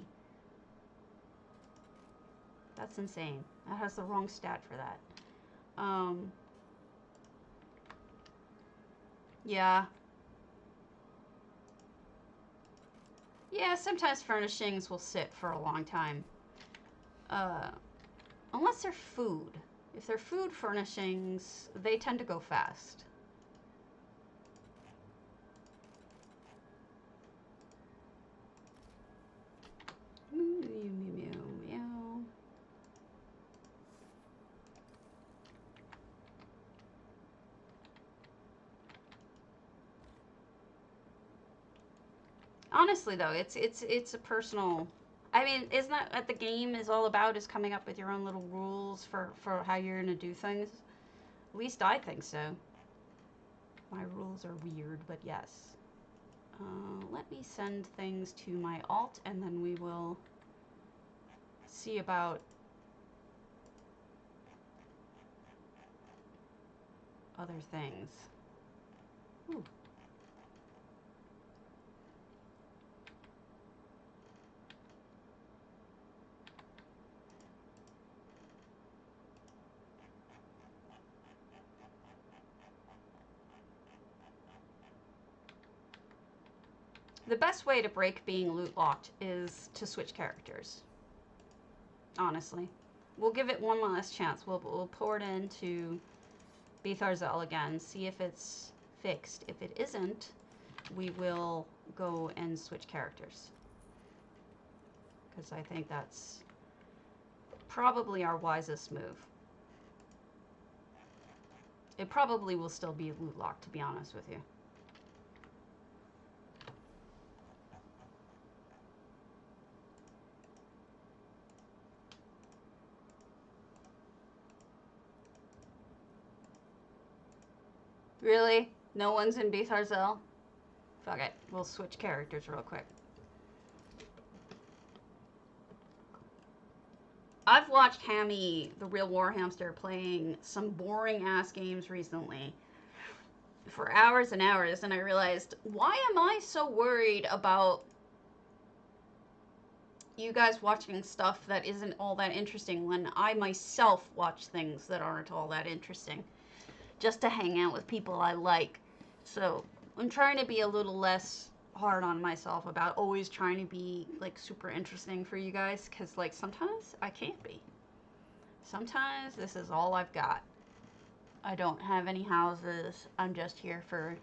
That's insane. That has the wrong stat for that. Yeah. Yeah, sometimes furnishings will sit for a long time. Unless they're food. If they're food furnishings, they tend to go fast. Honestly, though, it's a personal. I mean, isn't that what the game is all about? Is coming up with your own little rules for how you're gonna do things. At least I think so. My rules are weird, but yes. Let me send things to my alt, and then we will see about other things. Ooh. The best way to break being loot locked is to switch characters. Honestly. We'll give it one last chance. We'll pour it into Boethra again, see if it's fixed. If it isn't, we will go and switch characters. Because I think that's probably our wisest move. It probably will still be loot locked, to be honest with you. Really? No one's in Boethra? Fuck it. We'll switch characters real quick. I've watched Hammy, the real war hamster, playing some boring ass games recently for hours and hours, and I realized, why am I so worried about you guys watching stuff that isn't all that interesting when I myself watch things that aren't all that interesting just to hang out with people I like. So I'm trying to be a little less hard on myself about always trying to be like super interesting for you guys, because like sometimes I can't be. Sometimes this is all I've got. I don't have any houses. I'm just here for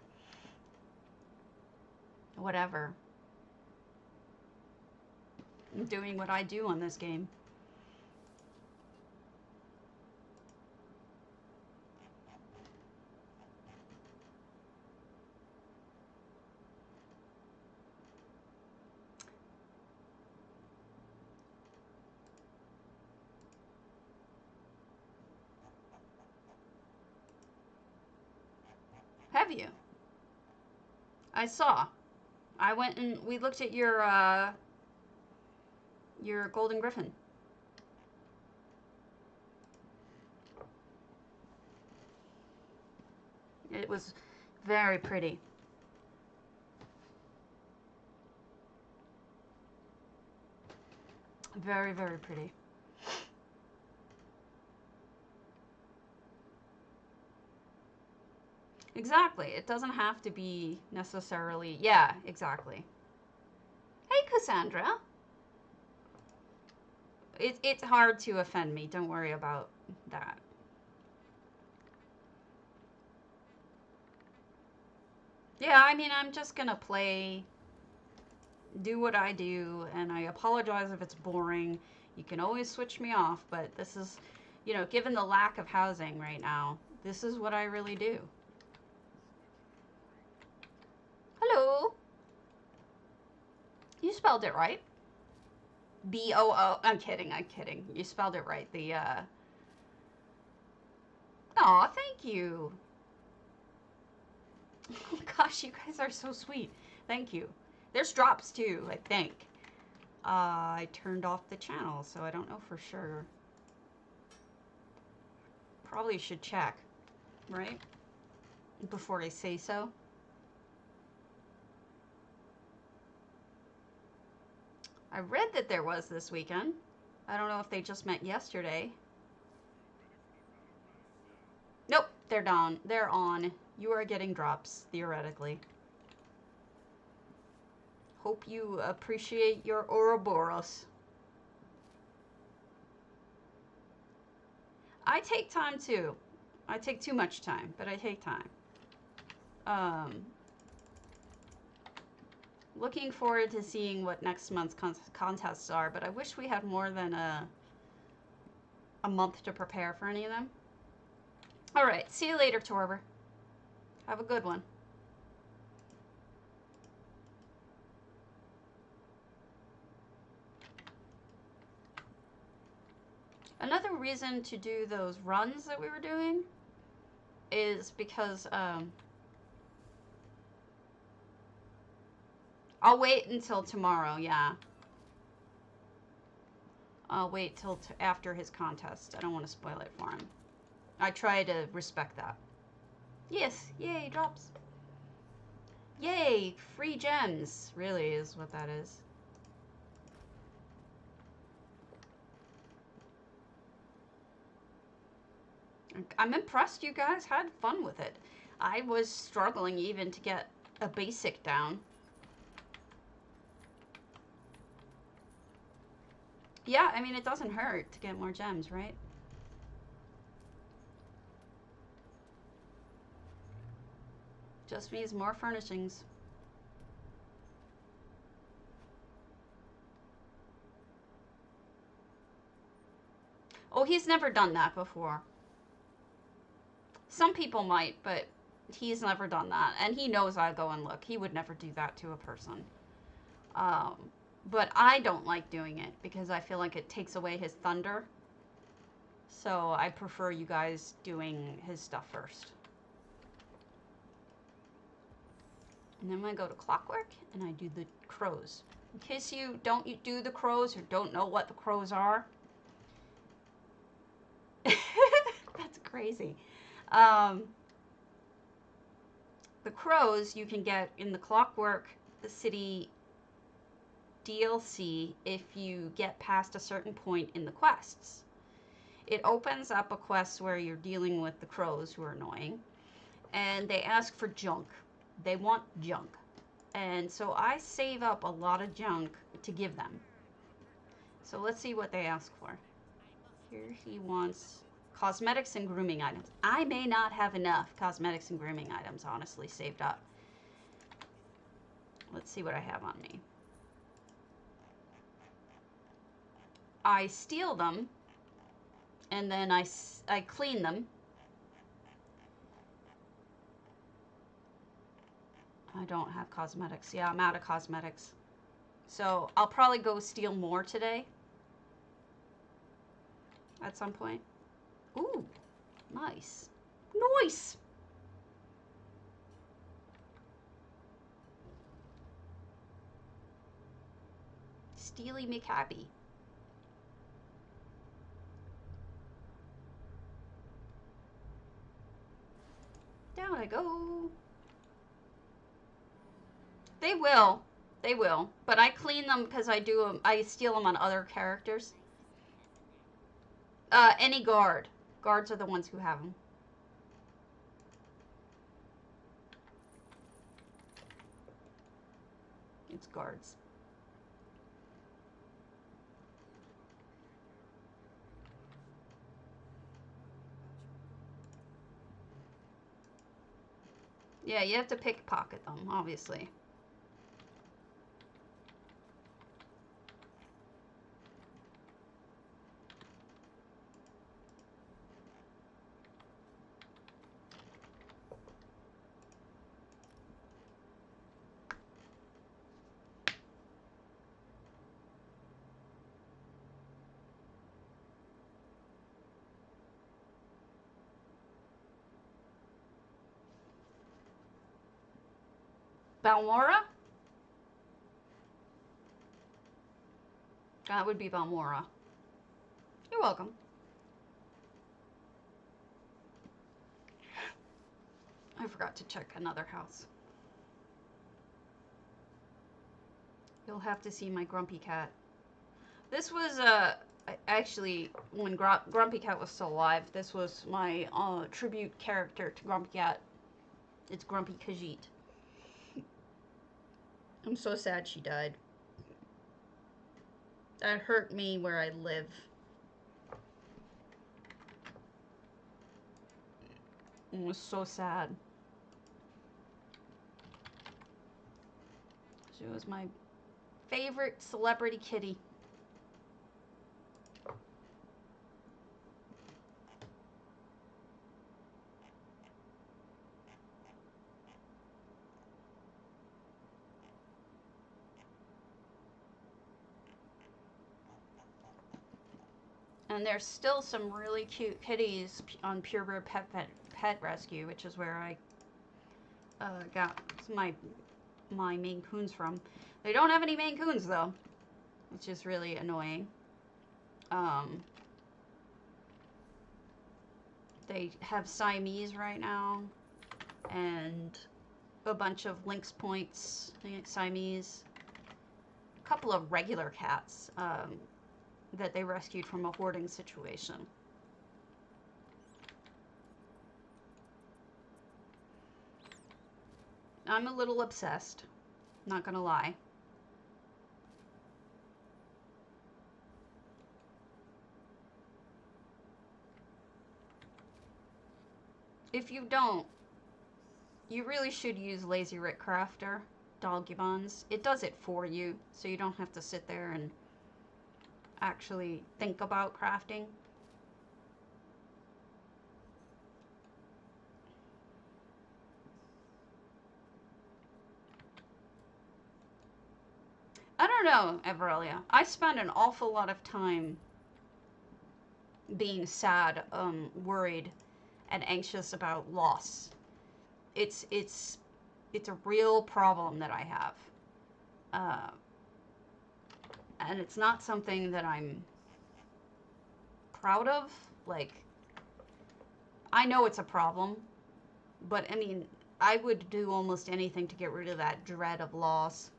whatever. I'm doing what I do on this game. Have you? I saw. I went and we looked at your golden griffin. It was very pretty. Very, very pretty. Exactly. It doesn't have to be necessarily... Yeah, exactly. Hey, Cassandra. It's hard to offend me. Don't worry about that. Yeah, I mean, I'm just gonna play, do what I do, and I apologize if it's boring. You can always switch me off, but this is, you know, given the lack of housing right now, this is what I really do. Hello. You spelled it right. B-O-O. I'm kidding. I'm kidding. You spelled it right. Aw, thank you. Oh gosh, you guys are so sweet. Thank you. There's drops too, I think. I turned off the channel, so I don't know for sure. Probably should check, right? Before I say so. I read that there was this weekend. I don't know if they just met yesterday. Nope, they're down. They're on. You are getting drops, theoretically. Hope you appreciate your Ouroboros. I take time too. I take too much time, but I take time. Looking forward to seeing what next month's contests are, but I wish we had more than a month to prepare for any of them. All right, see you later, Torber. Have a good one. Another reason to do those runs that we were doing is because I'll wait until tomorrow, yeah. I'll wait till after his contest. I don't want to spoil it for him. I try to respect that. Yes, yay, drops. Yay, free gems, really is what that is. I'm impressed you guys had fun with it. I was struggling even to get a basic down. Yeah, I mean, it doesn't hurt to get more gems, right? Just means more furnishings. Oh, he's never done that before. Some people might, but he's never done that. And he knows I go and look. He would never do that to a person. But I don't like doing it because I feel like it takes away his thunder. So I prefer you guys doing his stuff first. And then I go to clockwork and I do the crows. In case you don't do the crows or don't know what the crows are. That's crazy. The crows you can get in the Clockwork City DLC if you get past a certain point in the quests. It opens up a quest where you're dealing with the crows who are annoying, and they ask for junk. They want junk. And so I save up a lot of junk to give them. So let's see what they ask for. Here he wants cosmetics and grooming items. I may not have enough cosmetics and grooming items, honestly, saved up. Let's see what I have on me. I steal them, and then I clean them. I don't have cosmetics. Yeah, I'm out of cosmetics. So I'll probably go steal more today. At some point. Ooh, nice. Nice! Steely McHappy. Down I go. They will. They will. But I clean them because I steal them on other characters. Any guard. Guards are the ones who have them. It's guards. Yeah, you have to pickpocket them, obviously. Balmora? That would be Balmora. You're welcome. I forgot to check another house. You'll have to see my Grumpy Cat. This was, actually, when Grumpy Cat was still alive, this was my tribute character to Grumpy Cat. It's Grumpy Khajiit. I'm so sad she died. That hurt me where I live. It was so sad. She was my favorite celebrity kitty. And there's still some really cute kitties on Purebred Pet Rescue, which is where I got my Maine Coons from. They don't have any Maine Coons though, which is really annoying. They have Siamese right now, and a bunch of Lynx Points, Siamese, a couple of regular cats that they rescued from a hoarding situation. I'm a little obsessed, not gonna lie. If you don't, you really should use Lazy Rick Crafter, Doggy-Bonds. It does it for you, so you don't have to sit there and actually think about crafting. I don't know, Everelia. I spend an awful lot of time being sad, worried, and anxious about loss. It's a real problem that I have. And it's not something that I'm proud of. Like, I know it's a problem, but I mean, I would do almost anything to get rid of that dread of loss.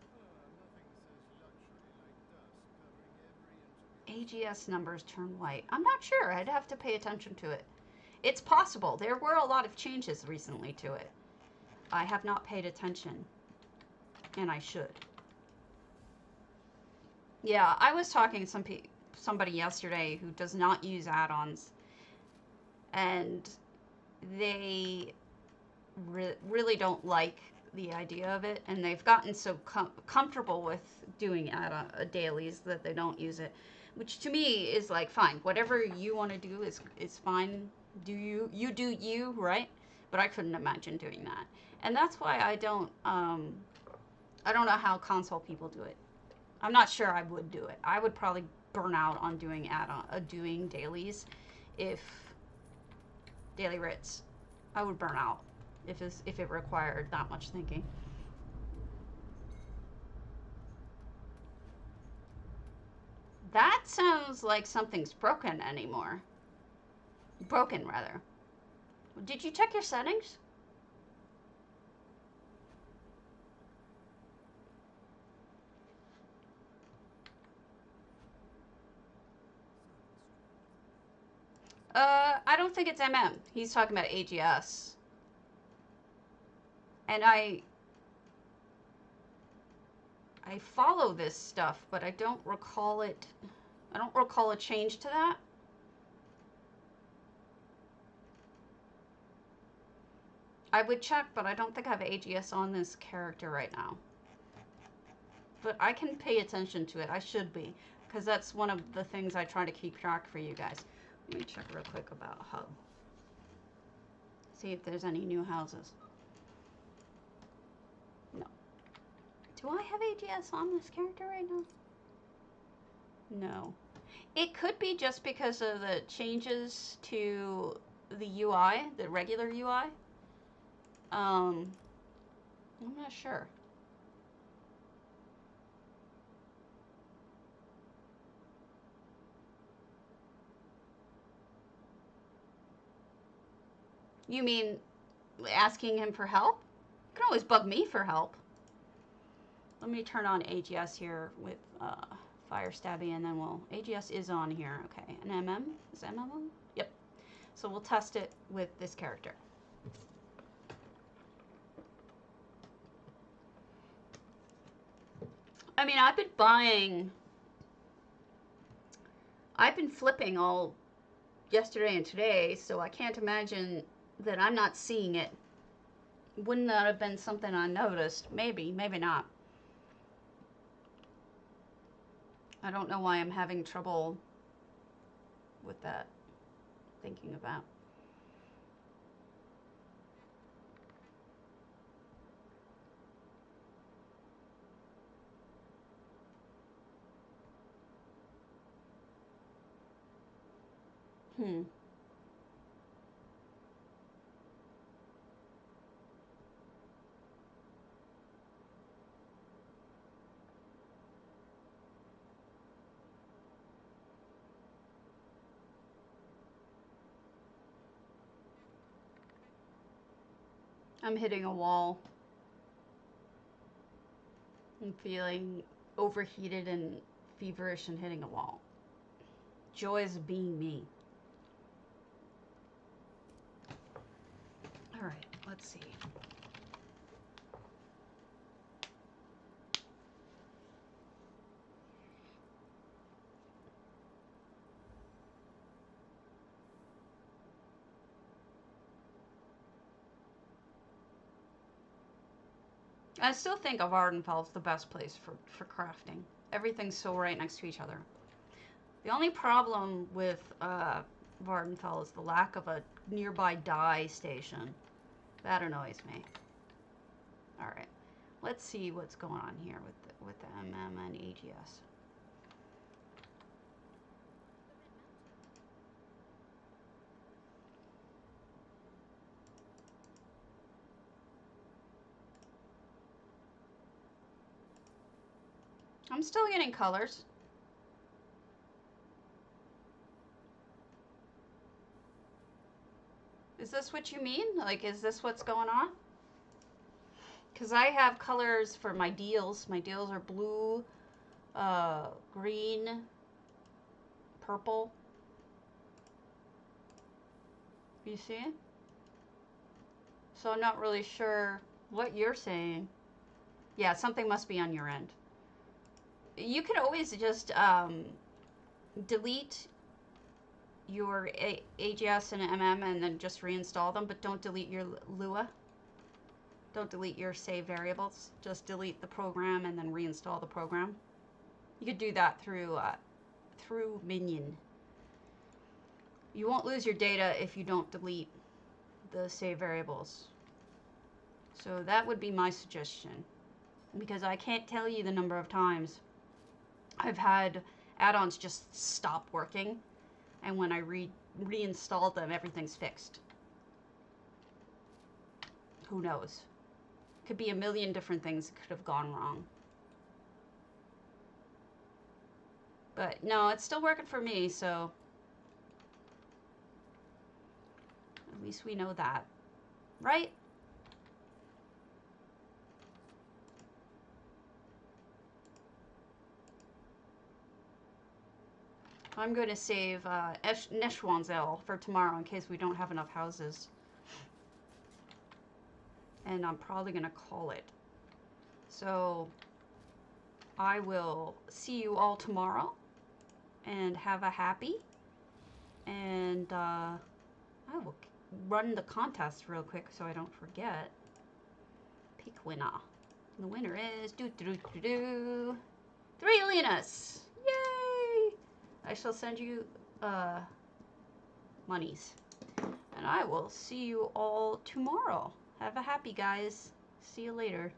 AGS numbers turn white. I'm not sure. I'd have to pay attention to it. It's possible. There were a lot of changes recently to it. I have not paid attention, and I should. Yeah, I was talking to somebody yesterday who does not use add-ons, and they really don't like the idea of it, and they've gotten so comfortable with doing dailies that they don't use it, which to me is like, fine, whatever you want to do is fine. Do you do you, right? But I couldn't imagine doing that, and that's why I don't know how console people do it. I'm not sure I would do it. I would probably burn out on doing doing dailies. If daily writs, I would burn out if it required that much thinking. That sounds like something's broken anymore. Broken, rather. Did you check your settings? I don't think it's MM. He's talking about AGS. And I follow this stuff, but I don't recall it. I don't recall a change to that. I would check, but I don't think I have AGS on this character right now. But I can pay attention to it. I should be, because that's one of the things I try to keep track for you guys. Let me check real quick about Hub. See if there's any new houses. No. Do I have AGS on this character right now? No. It could be just because of the changes to the UI, the regular UI. I'm not sure. You mean asking him for help? You can always bug me for help. Let me turn on AGS here with Fire Stabby, and then we'll... AGS is on here. Okay, an MM? Is MM on? Yep. So we'll test it with this character. I mean, I've been flipping all yesterday and today, so I can't imagine that I'm not seeing it. Wouldn't that have been something I noticed? Maybe, maybe not. I don't know why I'm having trouble with that, thinking about. I'm hitting a wall. I'm feeling overheated and feverish and hitting a wall. Joys of being me. All right, let's see. I still think of Ardenfell is the best place for crafting. Everything's so right next to each other. The only problem with Vardenfell is the lack of a nearby dye station. That annoys me. Alright, let's see what's going on here with the MM and AGS. I'm still getting colors. Is this what you mean? Like, is this what's going on? Because I have colors for my deals. My deals are blue, green, purple. You see it? So I'm not really sure what you're saying. Yeah, something must be on your end. You can always just delete your AGS and MM and then just reinstall them, but don't delete your Lua. Don't delete your save variables. Just delete the program and then reinstall the program. You could do that through Minion. You won't lose your data if you don't delete the save variables. So that would be my suggestion, because I can't tell you the number of times I've had add-ons just stop working, and when I reinstalled them, everything's fixed. Who knows? Could be a million different things that could have gone wrong. But no, it's still working for me, so at least we know that, right? I'm going to save Neshwanzel for tomorrow in case we don't have enough houses. And I'm probably going to call it. So I will see you all tomorrow. And have a happy. And I will run the contest real quick so I don't forget. Pick winner. The winner is 3 Lenas. Yay! I shall send you monies. And I will see you all tomorrow. Have a happy, guys. See you later.